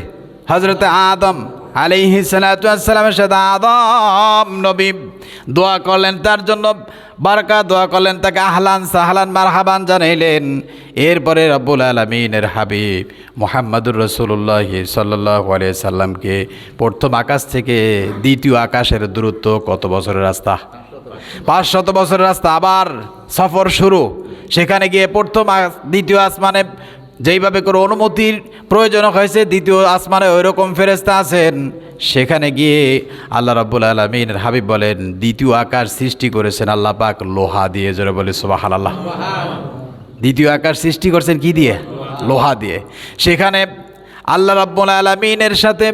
হযরতে আদম আলাইহিস সালাতু ওয়াস সালামের সাথে। আদম নবী দোয়া করলেন তার জন্য, বারাকা দোয়া করলেন, তাকে আহলান সাহলান মারহাবান জানাইলেন। এরপরে রব্বুল আলামিনের হাবিব মুহাম্মদুর রাসূলুল্লাহ সাল্লাল্লাহু আলাইহি সাল্লামকে প্রথম আকাশ থেকে দ্বিতীয় আকাশের দূরত্ব কত বছরের রাস্তা? 500 বছরের রাস্তা। আবার সফর শুরু। সেখানে গিয়ে প্রথম দ্বিতীয় আসমানে যেইভাবে করে অনুমতির প্রয়োজন হয়েছে, দ্বিতীয় আসমানে ওই রকম ফেরেশতা আছেন। সেখানে গিয়ে আল্লাহ রাব্বুল আলামিনের হাবিব বলেন দ্বিতীয় আকাশ সৃষ্টি করেছেন আল্লাহ পাক লোহা দিয়ে। জোরে বলে সুবহানাল্লাহ। দ্বিতীয় আকাশ সৃষ্টি করছেন কি দিয়ে? লোহা দিয়ে। সেখানে আল্লাহ রাব্বুল আলামিনের সাথে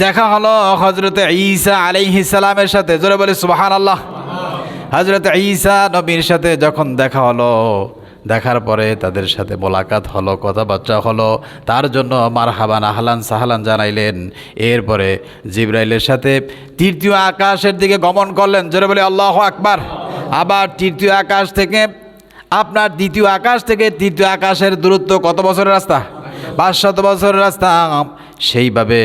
দেখা হলো হযরতে ঈসা আলাইহিস সালামের সাথে। জোরে বলে সুবহানাল্লাহ। হযরতে ঈসা নবীর সাথে যখন দেখা হলো, দেখার পরে তাদের সাথে মোলাকাত হলো, কথাবার্তা হলো, তার জন্য মারহাবান আহলান সাহলান জানাইলেন। এরপরে জিবরাইলের সাথে তৃতীয় আকাশের দিকে গমন করলেন। জোরে বলে আল্লাহু আকবার। আবার তৃতীয় আকাশ থেকে আপনার দ্বিতীয় আকাশ থেকে তৃতীয় আকাশের দূরত্ব কত বছরের রাস্তা? 500 বছরের রাস্তা। সেইভাবে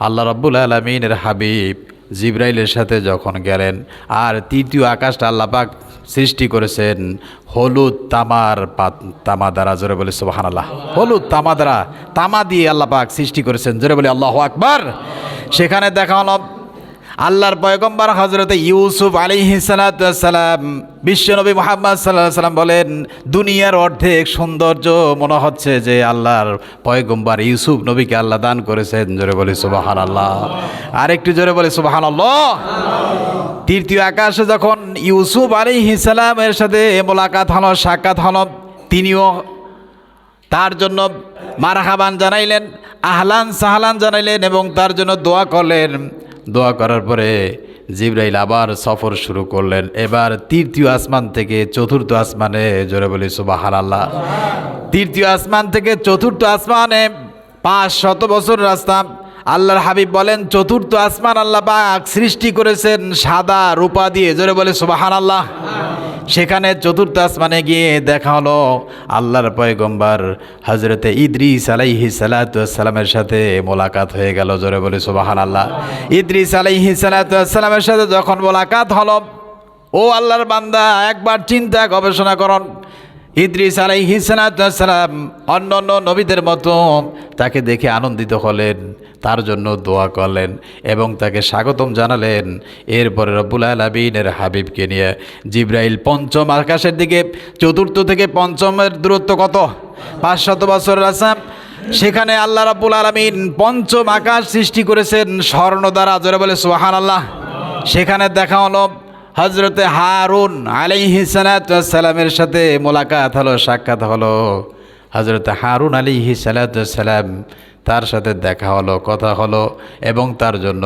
আল্লাহ রাব্বুল আলামিনের হাবিব জিবরাইলের সাথে যখন গেলেন, আর তৃতীয় আকাশটা আল্লাহ পাক সৃষ্টি করেছেন হলুদ তামা দ্বারা। জোরে বলে সুবহানাল্লাহ। হলুদ তামা দ্বারা, তামা দিয়ে আল্লাহ পাক সৃষ্টি করেছেন। জোরে বলে আল্লাহু আকবার। সেখানে দেখা হলো আল্লাহর পয়গম্বর হযরতে ইউসুফ আলাইহিস সালাতু ওয়াস সালাম। বিশ্বনবী মুহাম্মদ সাল্লাল্লাহু আলাইহি সাল্লাম বলেন দুনিয়ার অর্ধেক সৌন্দর্য মনে হচ্ছে যে আল্লাহর পয়গম্বর ইউসুফ নবীকে আল্লাহ দান করেছেন। জোরে বলে সুবহানাল্লাহ। আরেকটু জোরে বলে সুবহানাল্লাহ। তৃতীয় আকাশে যখন ইউসুফ আলাইহিস সালামের সাথে মোলাকাত হলো, সাক্ষাৎ হলো, তিনিও তার জন্য মারহাবান জানাইলেন, আহলান সাহলান জানাইলেন এবং তার জন্য দোয়া করলেন। দোয়া করার পরে জিবরাইল আবার সফর শুরু করলেন। এবার তৃতীয় আসমান থেকে চতুর্থ আসমানে। জোরে বলি সুবহানাল্লাহ। তৃতীয় আসমান থেকে চতুর্থ আসমানে 500 বছর রাস্তা। আল্লাহর হাবিব বলেন চতুর্থ আসমান আল্লাহ পাক সৃষ্টি করেছেন সাদা রূপা দিয়ে। জোরে বলে সুবহানাল্লাহ। সেখানে চতুর্থ আসমানে গিয়ে দেখা হলো আল্লাহর পয়গম্বর হযরতে ইদ্রিস আলাইহিস সালাতু ওয়াস সালামের সাথে মোলাকাত হয়ে গেল। জোরে বলে সুবহানাল্লাহ। ইদ্রিস আলাইহিস সালাতু ওয়াস সালামের সাথে যখন মোলাকাত হলো, ও আল্লাহর বান্দা একবার চিন্তা গবেষণা করুন। ইদ্রিস আলাইহিস সালাতু ওয়াস সালাম অন্যান্য নবীদের মতো তাকে দেখে আনন্দিত হলেন, তার জন্য দোয়া করলেন এবং তাকে স্বাগতম জানালেন। এরপরে রব্বুল আলামিনের হাবিবকে নিয়ে জিবরাইল পঞ্চম আকাশের দিকে, চতুর্থ থেকে পঞ্চমের দূরত্ব কত? 500 বছর রাস্তা। সেখানে আল্লাহ রাব্বুল আলামিন পঞ্চম আকাশ সৃষ্টি করেছেন স্বর্ণ দ্বারা। জোরে বলে সুবহানাল্লাহ। সেখানে দেখা হলো হযরতে হারুন আলাইহিস সালাতু ওয়াস সালামের সাথে মোলাকাত হলো, সাক্ষাৎ হলো। হযরতে হারুন আলাইহিস সালাতু ওয়াস সালাম, তার সাথে দেখা হলো, কথা হলো এবং তার জন্য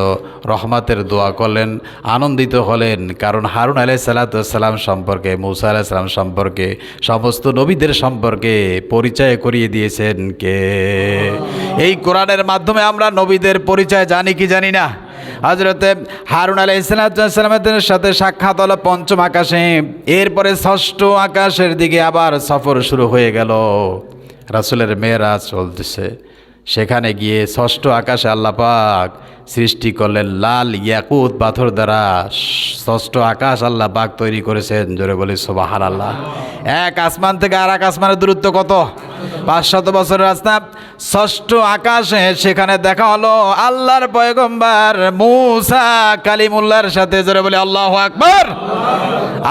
রহমতের দোয়া করলেন, আনন্দিত হলেন। কারণ হারুন আলাইহিস সালাতু ওয়াস সালাম সম্পর্কে, মূসা আলাইহিস সালাম সম্পর্কে, সমস্ত নবীদের সম্পর্কে পরিচয় করিয়ে দিয়েছেন কে? এই কোরআনের মাধ্যমে আমরা নবীদের পরিচয় জানি কি জানি না? হযরতে হারুন আলাইহিস সালামের সাথে সাক্ষাৎ হলো পঞ্চম আকাশে। এরপরে ষষ্ঠ আকাশের দিকে আবার সফর শুরু হয়ে গেল। রাসূলের মেরাজ চলতেছে। সেখানে গিয়ে ষষ্ঠ আকাশে আল্লাহ পাক সৃষ্টি করলেন লাল ইয়াকুত পাথর দ্বারা। ষষ্ঠ আকাশ আল্লাহ পাক তৈরি করেছেন। জোরে বলি সুবহানাল্লাহ। এক আসমান থেকে আর এক আসমানের দূরত্ব কত? 500 বছরের রাস্তা। ষষ্ঠ আকাশে সেখানে দেখা হলো আল্লাহর পয়গম্বর মূসা কালিমুল্লাহর সাথে। জোরে বলি আল্লাহু আকবার।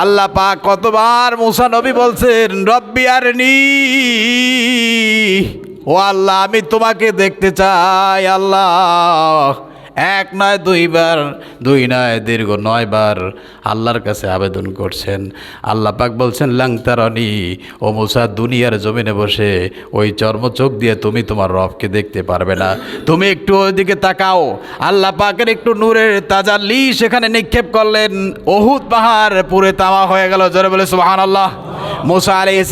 আল্লাহ পাক কতবার মূসা নবী বলছেন রব্বি আরনি, ও আল্লাহ আমি তোমাকে দেখতে চাই। আল্লাহ এক নয় দুইবার, দুই নয় দীর্ঘ 9 বার আল্লাহর কাছে আবেদন করছেন। আল্লাহ পাক বলছেন লাংতারনি, ও মূসা দুনিয়ার জমিনে বসে ওই চর্মচোখ দিয়ে তুমি তোমার রবকে দেখতে পারবে না, তুমি একটু ওইদিকে তাকাও। আল্লাহ পাকের একটু নূরের তাজাল্লি সেখানে নিক্ষেপ করলেন, উহুদ পাহাড় পুরে তামা হয়ে গেল। জোরে বলে সুবহানাল্লাহ। মূসা আলাইহিস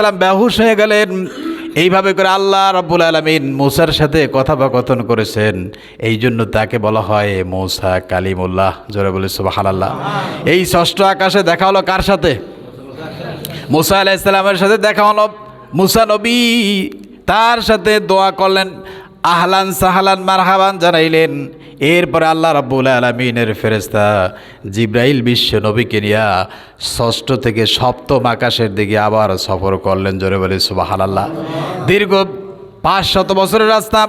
সালাম বেহুশ হয়ে গেলেন। এইভাবে করে আল্লাহ রাব্বুল আলামিন মূসার সাথে কথোপকথন করেছেন। এই জন্য তাকে বলা হয় মূসা কালিমুল্লাহ। জোরে বলে সুবহানাল্লাহ। এই ষষ্ঠ আকাশে দেখা হলো কার সাথে? মুসা আলাইহিস সালামের সাথে দেখা হলো। মুসা নবী তার সাথে দোয়া করলেন, আহলান সাহলান মারহাবান জানাইলেন। এরপরে আল্লাহ রাব্বুল আলামিনের ফেরেশতা জিব্রাইল বিশ্ব নবীকে নিয়া ষষ্ঠ থেকে সপ্তম আকাশের দিকে আবার সফর করলেন। জোরে বলে সুবহানাল্লাহ। দীর্ঘ 500 বছরের রাস্তা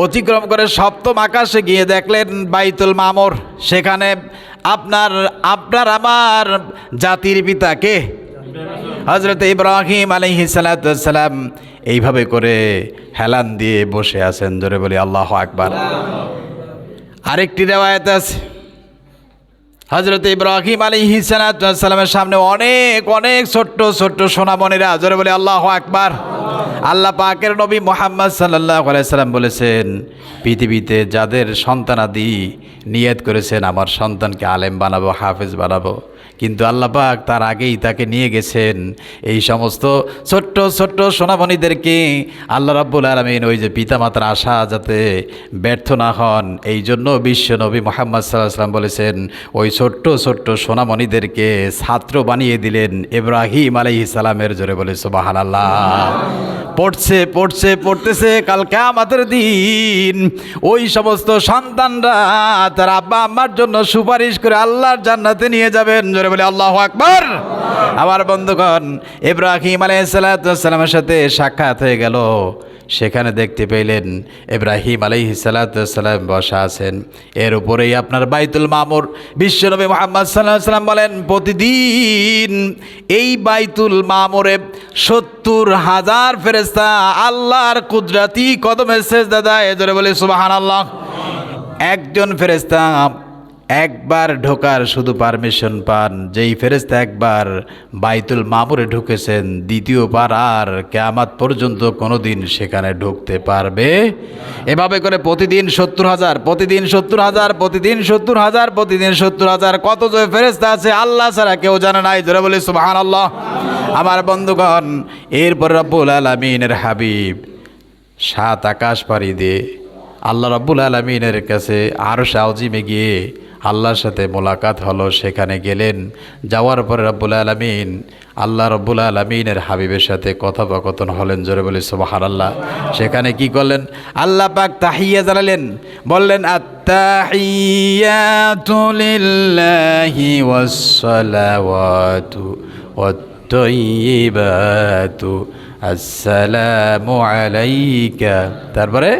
অতিক্রম করে সপ্তম আকাশে গিয়ে দেখলেন বাইতুল মামুর। সেখানে আপনার আমার জাতির পিতা কে? হযরত ইব্রাহিম আলাইহিস সালাতু ওয়াস সালাম এইভাবে করে হেলান দিয়ে বসে আছেন। জোরে বলি আল্লাহু আকবার। আরেকটি রিওয়ায়াত আছে, হযরত ইব্রাহিম আলাইহিস সালাতু ওয়াস সালামের সামনে অনেক অনেক ছোট্ট ছোট্ট সোনামণিরা। জোরে বলি আল্লাহু আকবার। আল্লাহ পাকের নবী মুহাম্মদ সাল্লাল্লাহু আলাইহি সাল্লাম বলেছেন, পৃথিবীতে যাদের সন্তানাদি নিয়ত করেছেন আমার সন্তানকে আলেম বানাবো, হাফেজ বানাবো, কিন্তু আল্লাহ পাক তার আগেই তাকে নিয়ে গেছেন এই সমস্ত ছোট্ট ছোট্ট সোনামণিদেরকে। আল্লাহ রাব্বুল আলামিন ওই যে পিতামাতার আশা যাতে ব্যর্থ না হন, এই জন্য বিশ্ব নবী মুহাম্মদ সাল্লাল্লাহু আলাইহি সাল্লাম বলেছেন ওই ছোট্ট ছোট্ট সোনামণিদেরকে ছাত্র বানিয়ে দিলেন ইব্রাহিম আলাইহিস সালামের। জোরে বলে সুবহানাল্লাহ। পড়তেছে কাল কিয়ামতের দিন ওই সমস্ত সন্তানরা তার আব্বা আম্মার জন্য সুপারিশ করে আল্লাহর জান্নাতে নিয়ে যাবেন। জোরে বলে আল্লাহু আকবার। আমার বন্ধুগণ, ইব্রাহিম আলাইহিস সালামের সাথে সাক্ষাৎ হয়ে গেল। সেখানে দেখতে পেলেন ইব্রাহিম আলাইহিস সালাম বসা আছেন, এর উপরেই আপনার বাইতুল মামুর। বিশ্বনবী মুহাম্মদ সাল্লাল্লাহু আলাইহি ওয়াসাল্লাম বলেন প্রতিদিন এই বাইতুল মামুরে 70,000 ফেরেশতা আল্লাহর কুদরতি কদমে সিজদা দেয়। জোরে বলে সুবহানাল্লাহ। একজন ফেরেশতা একবার ঢোকার শুধু পারমিশন পান, যেই ফেরেশতা একবার বাইতুল মামুরে ঢুকেছেন দ্বিতীয়বার আর কিয়ামত পর্যন্ত কোনোদিন সেখানে ঢুকতে পারবে। এভাবে করে প্রতিদিন 70,000, প্রতিদিন 70,000, প্রতিদিন 70,000, প্রতিদিন 70,000। কত যে ফেরেশতা আছে আল্লাহ ছাড়া কেউ জানে নাই। জোরে বলে সুবহানাল্লাহ। আমার বন্ধুগণ, এরপর রব্বুল আলামিনের হাবিব 7 আকাশ পাড়ি দিয়ে আল্লাহ রব্বুল আলামিনের কাছে আরশ আযিমে গিয়ে আল্লাহর সাথে মোলাকাত হলো। সেখানে গেলেন, যাওয়ার পরে রব্বুল আলামিন আল্লাহ রব্বুল আলামিনের হাবিবের সাথে কথোপকথন হলেন। জোরে বলে সুবহানাল্লাহ। সেখানে কি করলেন? আল্লাহ পাক তাহিয়া জানালেন, বললেন আত্তাহিয়াতু লিল্লাহি ওয়াস সালাওয়াতু ওয়াত তাইয়্যিবাতু আসসালামু আলাইকা। তারপরে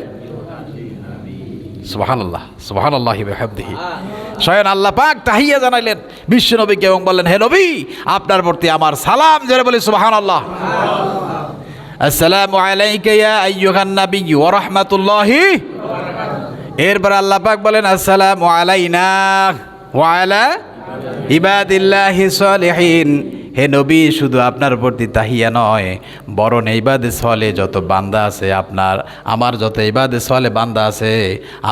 সুবহানাল্লাহ, সুবহানাল্লাহি ওয়া বিহামদিহি। স্বয়ং আল্লাহ পাক তাহিয়া জানাইলেন বিশ্ব নবীকে এবং বললেন, হে নবী, আপনার প্রতি আমার সালাম। জোরে বলি সুবহানাল্লাহ। আসসালামু আলাইকা ইয়া আইয়ুহান নবী ওয়া রাহমাতুল্লাহি। এরপর আল্লাহ পাক বলেন আসসালামু আলাইনা ওয়া আলা ইবাদিল্লাহিস সালিহিন। হে নবী, শুধু আপনার প্রতি তাহিয়া নয়, বরং ইবাদে সালে যত বান্দা আছে, আমার যত ইবাদে সালে বান্দা আছে,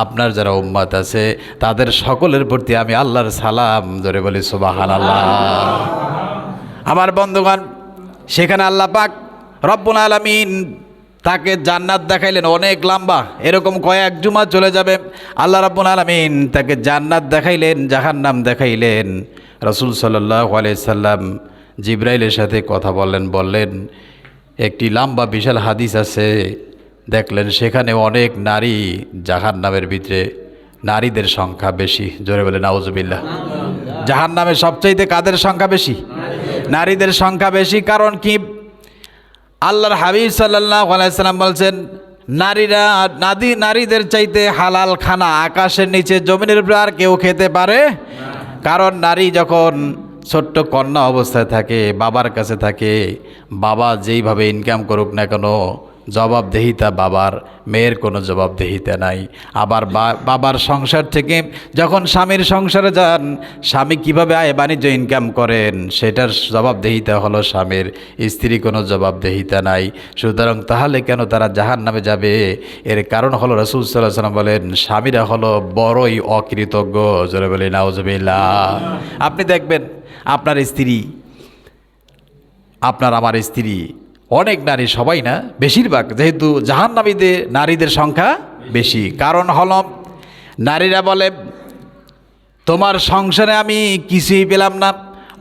আপনার যারা উম্মত আছে, তাদের সকলের প্রতি আমি আল্লাহর সালাম। জোরে বলি সুবহানাল্লাহ। আমার বন্ধুগণ, সেখানে আল্লাহ পাক রব্বুল আলামিন তাকে জান্নাত দেখাইলেন অনেক লম্বা, এরকম কয়েক জুমা চলে যাবে। আল্লাহ রাব্বুল আলামিন তাকে জান্নাত দেখাইলেন, জাহান্নাম দেখাইলেন। রাসূল সাল্লাল্লাহু আলাইহি সাল্লাম জিব্রাইলের সাথে কথা বললেন একটি লম্বা বিশাল হাদিস আছে। দেখলেন সেখানে অনেক নারী, জাহান্নামের ভিতরে নারীদের সংখ্যা বেশি। জোরে বলে নাউজুবিল্লাহ। জাহান্নামে সবচাইতে কাদের সংখ্যা বেশি? নারীদের সংখ্যা বেশি। কারণ কি? আল্লাহর হাবিব সাল্লাল্লাহু আলাইহি সাল্লাম বলছেন, নারীদের চাইতে হালাল খানা আকাশের নিচে জমিনের উপরে আর কেউ খেতে পারে। কারণ নারী যখন ছোট্ট কন্যা অবস্থায় থাকে, বাবার কাছে থাকে, বাবা যেইভাবে ইনকাম করুক না কেন জবাবদেহিতা বাবার, মেয়ের কোনো জবাবদেহিতা নাই। আবার বাবার সংসার থেকে যখন স্বামীর সংসারে যান, স্বামী কিভাবে আয় বাণিজ্য ইনকাম করেন সেটার জবাবদেহিতা হলো স্বামীর, স্ত্রী কোনো জবাবদেহিতা নাই। সুতরাং তাহলে কেন তারা জাহান্নামে যাবে? এর কারণ হলো রাসূল সাল্লাল্লাহু আলাইহি ওয়াসাল্লাম বলেন, স্বামীরা হলো বড়ই অকৃতজ্ঞ। জোরে বলে নাউজুবিল্লাহ। আপনি দেখবেন আপনার স্ত্রী, আমার স্ত্রী, অনেক নারী, সবাই না, বেশিরভাগ, যেহেতু জাহান্নামীদের নারীদের সংখ্যা বেশি। কারণ হল নারীরা বলে, তোমার সংসারে আমি কিছুই পেলাম না,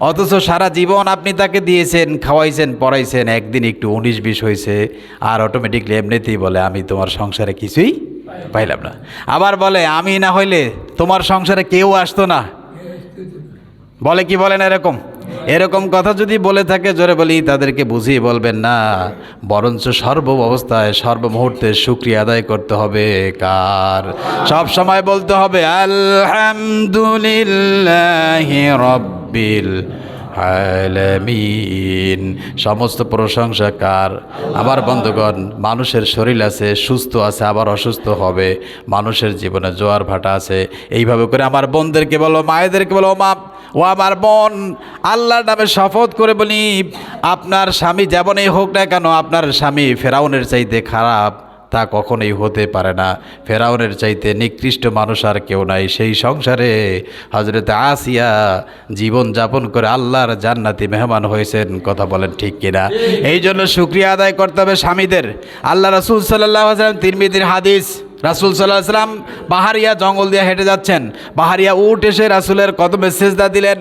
অথচ সারা জীবন আপনি তাকে দিয়েছেন, খাওয়াইছেন, পড়াইছেন, একদিন একটু 19-20 হয়েছে আর অটোমেটিকলি এমনিতেই বলে আমি তোমার সংসারে কিছুই পাইলাম না। আবার বলে আমি না হইলে তোমার সংসারে কেউ আসতো না, বলে কি বলেন এরকম? এরকম কথা যদি বলে থাকে জোরে বলি তাদেরকে বুঝিয়ে বলবেন না, বরঞ্চ সর্ব অবস্থায় সর্ব মুহূর্তে শুকরিয়া আদায় করতে হবে কার? সব সময় বলতে হবে আলহামদুলিল্লাহি রাব্বিল আলামিন। সমস্ত প্রশংসা কার? আমার বন্ধুগণ, মানুষের শরীর আছে, সুস্থ আছে, আবার অসুস্থ হবে, মানুষের জীবনে জোয়ার ভাটা আছে। এইভাবে করে আমার বোনদেরকে বলো, মায়েদেরকে বলো, মা ও আমার বোন, আল্লাহর নামে শপথ করে বলি, আপনার স্বামী যেমনই হোক না কেন, আপনার স্বামী ফেরাউনের চাইতে খারাপ তা কখনোই হতে পারে না। ফেরাউনের চাইতে নিকৃষ্ট মানুষ আর কেউ নাই। সেই সংসারে হযরত আসিয়া জীবন যাপন করে আল্লাহর জান্নাতি মেহমান হয়েছেন। কথা বলেন ঠিক কিনা? এই জন্য শুকরিয়া আদায় করতে হবে স্বামীদের। আল্লাহ রাসূল সাল্লাল্লাহু আলাইহি ওয়াসাল্লাম, তিরমিজির হাদিস, রাসূল সাল্লাল্লাহু আলাইহি ওয়াসাল্লাম পাহাড়িয়া জঙ্গল দিয়ে হেঁটে যাচ্ছেন, পাহাড়িয়া উট এসে রাসূলের কদমে সেজদা দিলেন।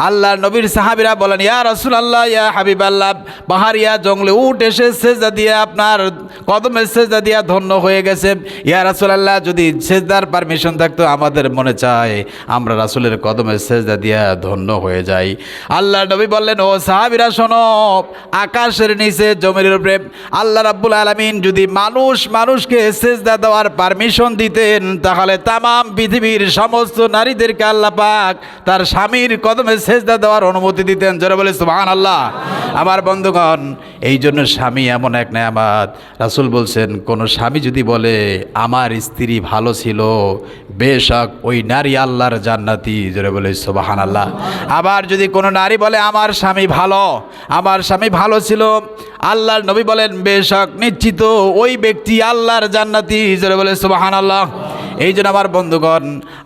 আল্লাহর নবীর সাহাবীরা বলেন, ইয়া রাসূলুল্লাহ, ইয়া হাবিবাল্লাহ, পাহাড়িয়া জঙ্গলে উট এসে সেজদা দিয়ে আপনার কদমে সেজদা দিয়া ধন্য হয়ে গেছে। ইয়া রাসূলুল্লাহ, যদি সেজদার পারমিশন থাকতো আমাদের মনে চায় আমরা রাসূলের কদমে সেজদা দিয়া ধন্য হয়ে যাই। আল্লাহর নবী বললেন, ও সাহাবীরা শোনো, আকাশের নিচে জমির উপরে আল্লাহ রাব্বুল আলামিন যদি মানুষকে সেজদা দেওয়ার পারমিশন দিতেন, তাহলে তামাম পৃথিবীর সমস্ত নারীদেরকে আল্লাহ পাক তার স্বামীর কদমে সেজদা দেওয়ার অনুমতি দিতেন। জোরে বলে সুবহানাল্লাহ। আমার বন্ধুগণ, এই জন্য স্বামী এমন এক নেয়ামত। রাসূল বলছেন, কোন স্বামী যদি বলে আমার স্ত্রী ভালো ছিল, বেশক ওই নারী আল্লাহর জান্নাতি। জোরে বলে সুবহানাল্লাহ। আবার যদি কোনো নারী বলে আমার স্বামী ভালো ছিল, আল্লাহর নবী বলেন বেশক নিশ্চিত ওই ব্যক্তি আল্লাহর জান্নাতি। জোরে বলে সুবহানাল্লাহ। এই জন্য আমার বন্ধুগণ,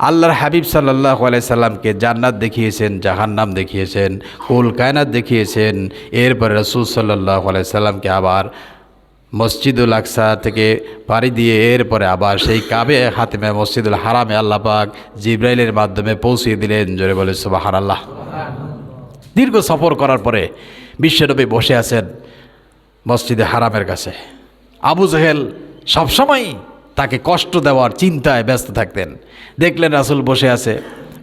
আল্লাহর হাবিব সাল্লাল্লাহু আলাইহি সাল্লামকে জান্নাত দেখিয়েছেন, জাহান্নাম দেখিয়েছেন, কুল কায়নাত দেখিয়েছেন। এরপরে রাসূল সাল্লাল্লাহু আলাইহি সাল্লামকে আবার মসজিদুল আকসা থেকে পাড়ি দিয়ে এরপরে আবার সেই কাবে হাতিমে মসজিদুল হারামে আল্লাহ পাক জিবরাইলের মাধ্যমে পৌঁছিয়ে দিলেন। জোরে বলে সুবহানাল্লাহ। দীর্ঘ সফর করার পরে বিশ্বনবী বসে আছেন মসজিদে হারামের কাছে। আবু জেহেল সবসময় তাকে কষ্ট দেওয়ার চিন্তায় ব্যস্ত থাকতেন। দেখলেন রাসূল বসে আছে,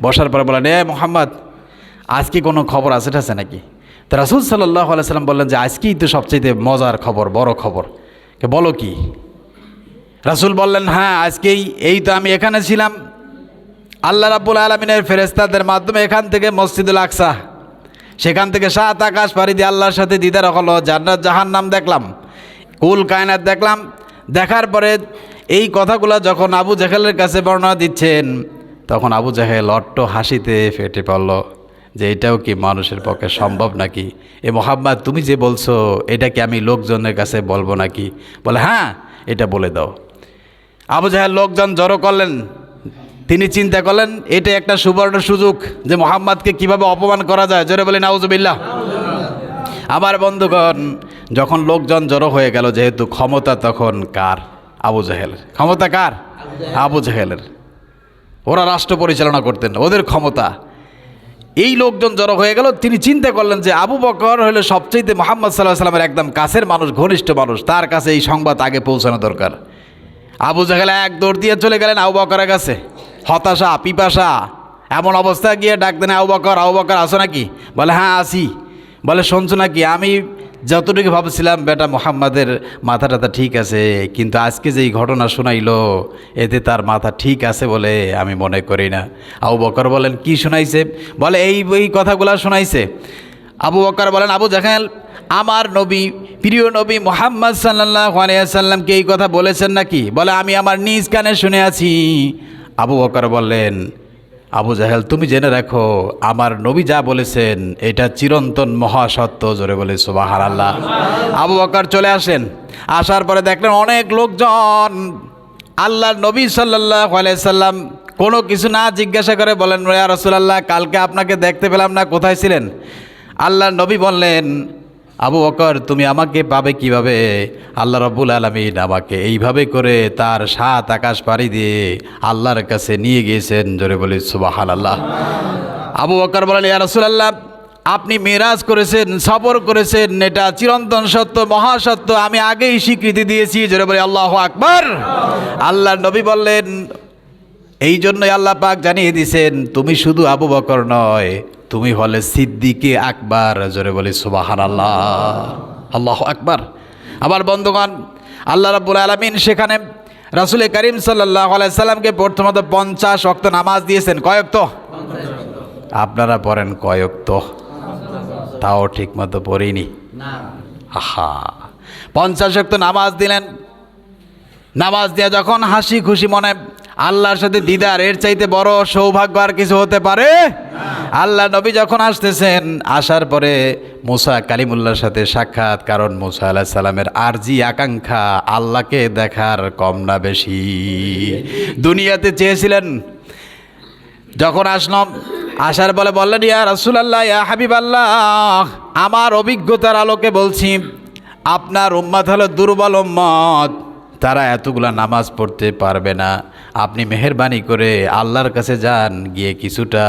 বসার পরে বলেন, এ মুহাম্মদ, আজকে কোনো খবর আছে নাকি? তো রাসূল সাল্লাল্লাহু আলাইহি সাল্লাম বললেন যে আজকেই তো সবচেয়ে মজার খবর, বড় খবর। বলো কি? রাসূল বললেন, হ্যাঁ আজকেই, এই তো আমি এখানে ছিলাম, আল্লাহ রাব্বুল আলামিনের ফেরেশতাদের মাধ্যমে এখান থেকে মসজিদুল আকসা, সেখান থেকে 7 আকাশ পাড়ি দিয়ে আল্লাহর সাথে দিদার হলো, জান্নাত জাহান্নাম দেখলাম, কুল কায়নাত দেখলাম। দেখার পরে এই কথাগুলো যখন আবু জেহেলের কাছে বর্ণনা দিচ্ছেন, তখন আবু জেহেল অট্ট হাসিতে ফেটে পড়ল যে এটাও কি মানুষের পক্ষে সম্ভব নাকি? এ মুহাম্মদ, তুমি যে বলছো এটা কি আমি লোকজনের কাছে বলবো নাকি? বলে, হ্যাঁ এটা বলে দাও। আবু জেহেল লোকজন জড়ো করলেন। তিনি চিন্তা করলেন এটা একটা সুবর্ণ সুযোগ যে মুহাম্মদকে কিভাবে অপমান করা যায়। জোরে বলি নাউজুবিল্লাহ। আমার বন্ধুগণ, যখন লোকজন জড়ো হয়ে গেল, যেহেতু ক্ষমতা তখন কার? আবু জেহেলের। ক্ষমতা কার? আবু জেহেলের। ওরা রাষ্ট্র পরিচালনা করতেন, ওদের ক্ষমতা। এই লোকজন জড়ো হয়ে গেল। তিনি চিন্তা করলেন যে আবু বকর হলো সবচেয়ে মুহাম্মদ সাল্লাল্লাহু আলাইহি সাল্লামের একদম কাছের মানুষ, ঘনিষ্ঠ মানুষ, তার কাছে এই সংবাদ আগে পৌঁছানো দরকার। আবু জেহেল এক দৌড় দিয়ে চলে গেলেন আবু বকরের কাছে, হতাশা পিপাসা এমন অবস্থা, গিয়ে ডাক দেন, আবু বকর, আবু বকর আসো নাকি? বলে, হ্যাঁ আসি। বলে, শুনছো নাকি, আমি যতটুকু ভাবছিলাম বেটা মুহাম্মাদের মাথাটা ঠিক আছে, কিন্তু আজকে যে এই ঘটনা শোনাইলো এতে তার মাথা ঠিক আছে বলে আমি মনে করি না। আবু বকর বলেন, কি শোনাইছে? বলে, এই কথাগুলো শোনাইছে। আবু বকর বলেন, আবু জেহেল আমার নবী, প্রিয় নবী মুহাম্মদ সাল্লাল্লাহু আলাইহি ওয়াসাল্লামকে এই কথা বলেছেন নাকি? বলে, আমি আমার নিজ কানে শুনে আছি। আবু বকর বললেন, আবু জেহেল তুমি জেনে রাখো, আমার নবী যা বলেছেন এটা চিরন্তন মহাসত্য। জোরে বলে সুবহানাল্লাহ। আবু বকর চলে আসেন, আসার পরে দেখলেন অনেক লোকজন। আল্লাহর নবী সাল্লাল্লাহু আলাইহি সাল্লাম কোনো কিছু না জিজ্ঞাসা করে বলেন, ইয়া রাসূলুল্লাহ, কালকে আপনাকে দেখতে পেলাম না, কোথায় ছিলেন? আল্লাহর নবী বললেন, আবু বকর তুমি আমাকে পাবে কিভাবে? আল্লাহ রাব্বুল আলামিন আমাকে এইভাবে করে তার 7 আকাশ পাড়ি দিয়ে আল্লাহর কাছে নিয়ে গিয়েছেন। জোরে বলি সুবহানাল্লাহ। আবু বকর বলেন, ইয়া রাসূলুল্লাহ, আপনি মেরাজ করেছেন, সফর করেছেন, এটা চিরন্তন সত্য, মহাসত্য, আমি আগেই স্বীকৃতি দিয়েছি। জোরে বলে আল্লাহু আকবার। আল্লাহ নবী বললেন, এই জন্যই আল্লাহ পাক জানিয়ে দিয়েছেন, তুমি শুধু আবু বকর নয়, তুমি হলে সিদ্দিকে আকবার। জোরে বলি সুবহানাল্লাহ, আল্লাহু আকবার। আবার বন্ধুগণ, আল্লাহ রাব্বুল আলামিন সেখানে রাসূল করিম সাল্লাল্লাহু আলাইহি সাল্লামকে প্রথমত 50 ওয়াক্ত নামাজ দিয়েছেন। কয় ওয়াক্ত? আপনারা পড়েন কয় ওয়াক্ত? তাও ঠিক মতো পড়িনি। আহা, 50 ওয়াক্ত নামাজ দিলেন। নামাজ দিয়ে যখন হাসি খুশি মনে আল্লাহর সাথে দিদার, এর চাইতে বড় সৌভাগ্য আর কিছু হতে পারে? আল্লাহ নবী যখন আসতেছেন, আসার পরে মুসা কালিমুল্লাহর সাথে সাক্ষাৎ, কারণ মুসা আলাইহিস সালামের আরজি আকাঙ্ক্ষা আল্লাহকে দেখার কম না বেশি। দুনিয়াতে চেয়েছিলেন, যখন আসলাম, আসার বলে বললেন, ইয়া রাসূলুল্লাহ, ইয়া হাবিবাল্লাহ, আমার অভিজ্ঞতার আলোকে বলছি, আপনার উম্মত হলো দুর্বল উম্মত, তারা এতগুলা নামাজ পড়তে পারবে না। আপনি মেহেরবানি করে আল্লাহর কাছে যান, গিয়ে কিছুটা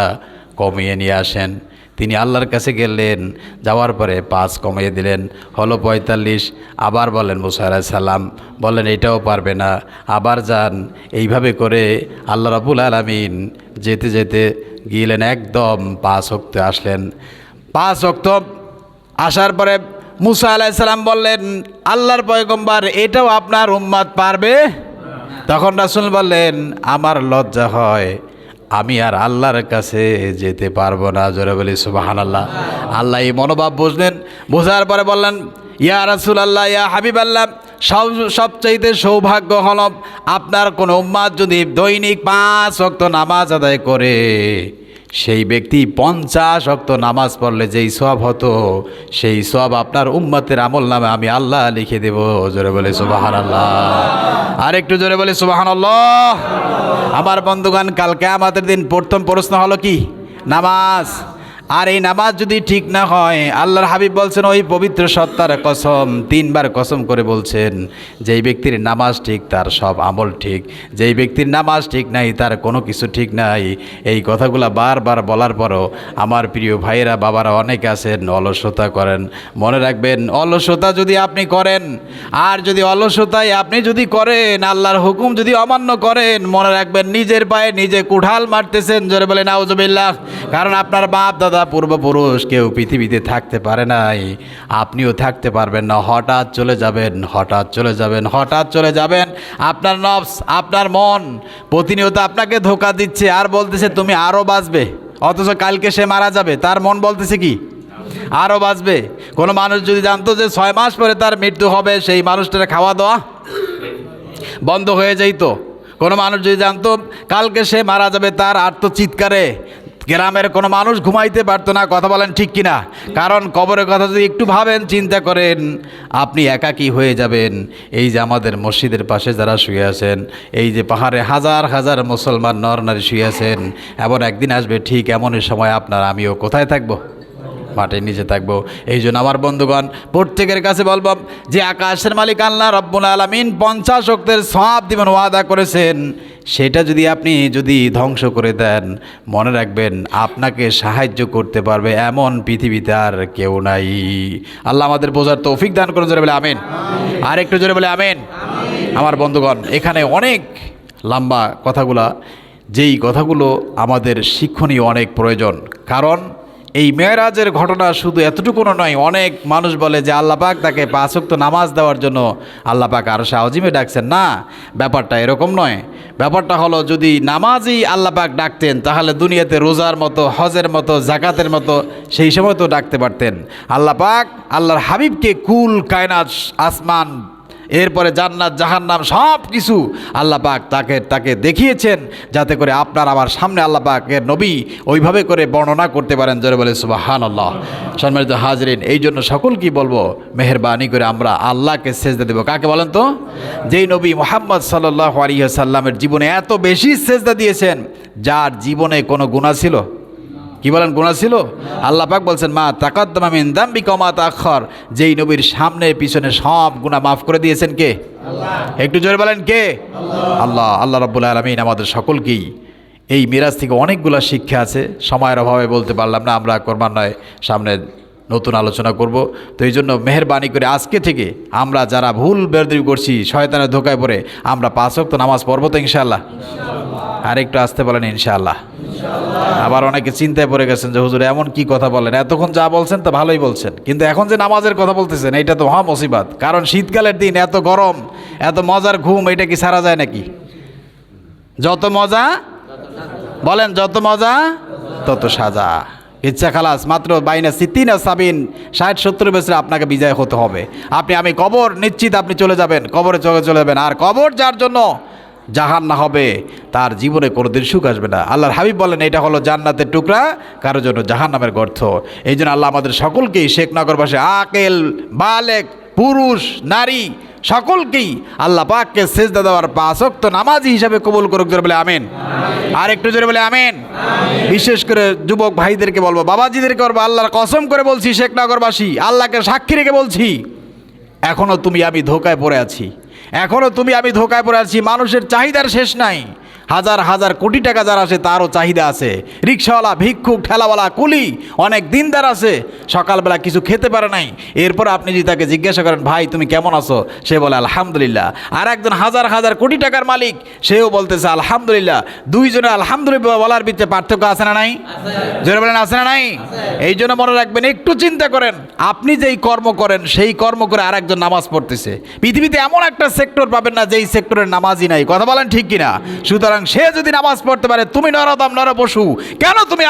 কমিয়ে নিয়ে আসেন। তিনি আল্লাহর কাছে গেলেন, যাওয়ার পরে 5 কমিয়ে দিলেন, হলো 45। আবার বলেন মুসা আলাইহিস সালাম, বললেন এটাও পারবে না, আবার যান। এইভাবে করে আল্লাহ রাব্বুল আলামিন যেতে যেতে গিয়েলেন, একদম 5 ওয়াক্তে আসলেন। 5 ওয়াক্ত আসার পরে মুসা আলাইহিস সালাম বললেন, আল্লাহর পয়গম্বর, এটাও আপনার উম্মত পারবে? তখন রাসূল বললেন, আমার লজ্জা হয়, আমি আর আল্লাহর কাছে যেতে পারবো না। জোরে বলি সুবহানাল্লাহ। আল্লাহ এই মনোভাব বুঝলেন, বোঝার পরে বললেন, ইয়া রাসূলুল্লাহ, ইয়া হাবিবাল্লাহ, সবচাইতে সৌভাগ্য হল আপনার কোনো উম্মত যদি দৈনিক 5 ওয়াক্ত নামাজ আদায় করে, সেই ব্যক্তি 50 ওয়াক্ত নামাজ পড়লে যেই সওয়াব হতো, সেই সওয়াব আপনার উম্মতের আমল নামে আমি আল্লাহ লিখে দেব। জোরে বলে সুবহানাল্লাহ। আর একটু জোরে বলে সুবহানাল্লাহ। আমার বন্ধুগণ, কাল কিয়ামতের দিন প্রথম প্রশ্ন হলো কি? নামাজ। আর এই নামাজ যদি ঠিক না হয়, আল্লাহর হাবিব বলছেন, ওই পবিত্র সত্তার কসম, 3 বার কসম করে বলছেন, যেই ব্যক্তির নামাজ ঠিক তার সব আমল ঠিক, যেই ব্যক্তির নামাজ ঠিক নাই তার কোনো কিছু ঠিক নাই। এই কথাগুলো বারবার বলার পরও আমার প্রিয় ভাইয়েরা, বাবারা অনেকে আছেন অলসতা করেন। মনে রাখবেন, অলসতা যদি আপনি করেন, আর যদি অলসতায় আপনি যদি করেন, আল্লাহর হুকুম যদি অমান্য করেন, মনে রাখবেন নিজের পায়ে নিজে কুঠাল মারতেছেন। জোরে বলে নাউজুবিল্লাহ। কারণ আপনার বাপ দাদা পূর্বপুরুষ কেউ পৃথিবীতে থাকতে পারে নাই, আপনিও থাকতে পারবেন না। হঠাৎ চলে যাবেন, হঠাৎ চলে যাবেন, হঠাৎ চলে যাবেন। আপনার নফস, আপনার মন প্রতিনিয়ত আপনাকে ধোঁকা দিচ্ছে আর বলতেছে তুমি আরও বাঁচবে, অথচ কালকে সে মারা যাবে। তার মন বলতেছে কি? আরও বাঁচবে। কোনো মানুষ যদি জানতো যে 6 মাস পরে তার মৃত্যু হবে, সেই মানুষটার খাওয়া দাওয়া বন্ধ হয়ে যাইতো। কোনো মানুষ যদি জানতো কালকে সে মারা যাবে, তার আর্তচিৎকারে গ্রামের কোনো মানুষ ঘুমাইতে পারতো না। কথা বলেন ঠিক কিনা? কারণ কবরের কথা যদি একটু ভাবেন, চিন্তা করেন, আপনি একাকী হয়ে যাবেন। এই যে আমাদের মসজিদের পাশে যারা শুয়ে আছেন, এই যে পাহাড়ে হাজার হাজার মুসলমান নর নারী শুয়ে আছেন, এমন একদিন আসবে ঠিক এমনই সময় আপনার আমিও কোথায় থাকবো? মাটির নিচে থাকবো। এই জন্য আমার বন্ধুগণ, প্রত্যেকের কাছে বলবো যে আকাশের মালিক আল্লাহ রাব্বুল আলামিন 50 ওয়াক্তের সওয়াব দিবেন ওয়াদা করেছেন, সেটা যদি আপনি ধ্বংস করে দেন, মনে রাখবেন আপনাকে সাহায্য করতে পারবে এমন পৃথিবীতে আর কেউ নাই। আল্লাহ আমাদের বোঝার তৌফিক দান করুন। জোরে বলে আমিন। আর একটু জোরে বলে আমিন। আমার বন্ধুগণ, এখানে অনেক লম্বা কথাগুলা, যেই কথাগুলো আমাদের শিক্ষণীয় অনেক প্রয়োজন। কারণ এই মেরাজের ঘটনা শুধু এতটুকুনো নয়। অনেক মানুষ বলে যে আল্লাহ পাক তাকে 5 ওয়াক্ত নামাজ দেওয়ার জন্য আল্লাহ পাক আরশে আজিমে ডাকছেন। না, ব্যাপারটা এরকম নয়। ব্যাপারটা হলো, যদি নামাজই আল্লাহ পাক ডাকতেন, তাহলে দুনিয়াতে রোজার মতো, হজের মতো, জাকাতের মতো সেই সময় তো ডাকতে পারতেন। আল্লাহ পাক আল্লাহর হাবিবকে কুল কায়নাত, আসমান, এরপরে জান্নাত, জাহান্নাম সব কিছু আল্লাহ পাক তাকে দেখিয়েছেন, যাতে করে আপনার আমার সামনে আল্লাহ পাকের নবী ওইভাবে করে বর্ণনা করতে পারেন। জোরে বলে সুবহানাল্লাহ। সম্মানিত হাজরিন, এই জন্য সকলকেই বলবো, মেহেরবানি করে আমরা আল্লাহকে সেজদা দেব। কাকে বলেন তো? যেই নবী মুহাম্মদ সাল্লাল্লাহু আলাইহি ওয়াসাল্লামের জীবনে এত বেশি সেজদা দিয়েছেন, যার জীবনে কোনো গুনাহ ছিল? কি বলেন? গুনাহ ছিল? আল্লাহ পাক বলছেন, মা তাকাদ্দামা মিন যামবিকা ওয়া মা তাআখার। যেই নবীর সামনে পিছনে সব গুনাহ মাফ করে দিয়েছেন কে? আল্লাহ। একটু জোরে বলেন কে? আল্লাহ। আল্লাহ রাব্বুল আলামিন আমাদের সকলকেই এই মিরাজ থেকে অনেকগুলো শিক্ষা আছে, সময়ের অভাবে বলতে পারলাম না, আমরা ক্রমান্বয়ে সামনে নতুন আলোচনা করব। তো এই জন্য মেহেরবানি করে আজকে থেকে আমরা যারা ভুল বেরদি করছি, শয়তানের ধোকায় পড়ে, আমরা 5 ওয়াক্ত নামাজ পড়বো তো ইনশাআল্লাহ। আর একটু আসতে বলেন ইনশাআল্লাহ। আবার অনেকে চিন্তায় পড়ে গেছেন যে হুজুর এমন কি কথা বলেন, এতক্ষণ যা বলছেন তা ভালোই বলছেন, কিন্তু এখন যে নামাজের কথা বলতেছেন এইটা তো মহা মুসিবত। কারণ শীতকালের দিন, এত গরম, এত মজার ঘুম, এটা কি সারা যায় নাকি? যত মজা বলেন, যত মজা তত সাজা। ইচ্ছা খালাস, মাত্র বাইনা সিদ্দিনা সাবিন, 60-70 বছরে আপনাকে বিজয় হতে হবে। আমি কবর নিশ্চিত আপনি চলে যাবেন, কবরে চলে যাবেন। আর কবর যার জন্য জাহান না হবে, তার জীবনে কোনোদিন সুখ আসবে না। আল্লাহর হাবিব বলেন এটা হলো জান্নাতের টুকরা, কারোর জন্য জাহান্নামের গর্ত। এই জন্য আল্লাহ আমাদের সকলকেই শেখনগরবাসী, আকেল বালেক, পুরুষ নারী সকলকেই আল্লাহ পাককে সেজদা দেওয়ার 5 ওয়াক্ত নামাজি হিসাবে কবুল করুক। জোরে বলে আমিন। আর একটু জোরে বলে আমিন। বিশেষ করে যুবক ভাইদেরকে বলবো, বাবাজিদেরকে বলবো, আল্লাহর কসম করে বলছি, শেখনগরবাসী আল্লাহকে সাক্ষী রেখে বলছি, এখনও আমি ধোকায় পড়ে আছি, এখনও আমি ধোকায় পড়ে আছি। মানুষের চাহিদার শেষ নাই। হাজার হাজার কোটি টাকা যারা আছে তারও চাহিদা আছে। রিক্সাওয়ালা, ভিক্ষুক, ঠেলাওয়ালা, কুলি, অনেক দিনদার আছে, সকালবেলা কিছু খেতে পারে নাই। এরপর আপনি যদি তাকে জিজ্ঞাসা করেন ভাই তুমি কেমন আছো, সে বলে আলহামদুলিল্লাহ। আর একজন হাজার হাজার কোটি টাকার মালিক, সেও বলতেছে আলহামদুলিল্লাহ। দুইজনে আলহামদুলিল্লাহ বলার ভিতরে পার্থক্য আছে না নাই? জোরে বলেন আছে না নাই? এই জন্য মনে রাখবেন, একটু চিন্তা করেন, আপনি যেই কর্ম করেন সেই কর্ম করে আর একজন নামাজ পড়তেছে। পৃথিবীতে এমন একটা সেক্টর পাবেন না যেই সেক্টরের নামাজই নাই। কথা বলেন ঠিক কিনা? সুতরাং সে যদি নামাজ পড়তে পারে, তুমি নরদম নর পশু, কেন তুমি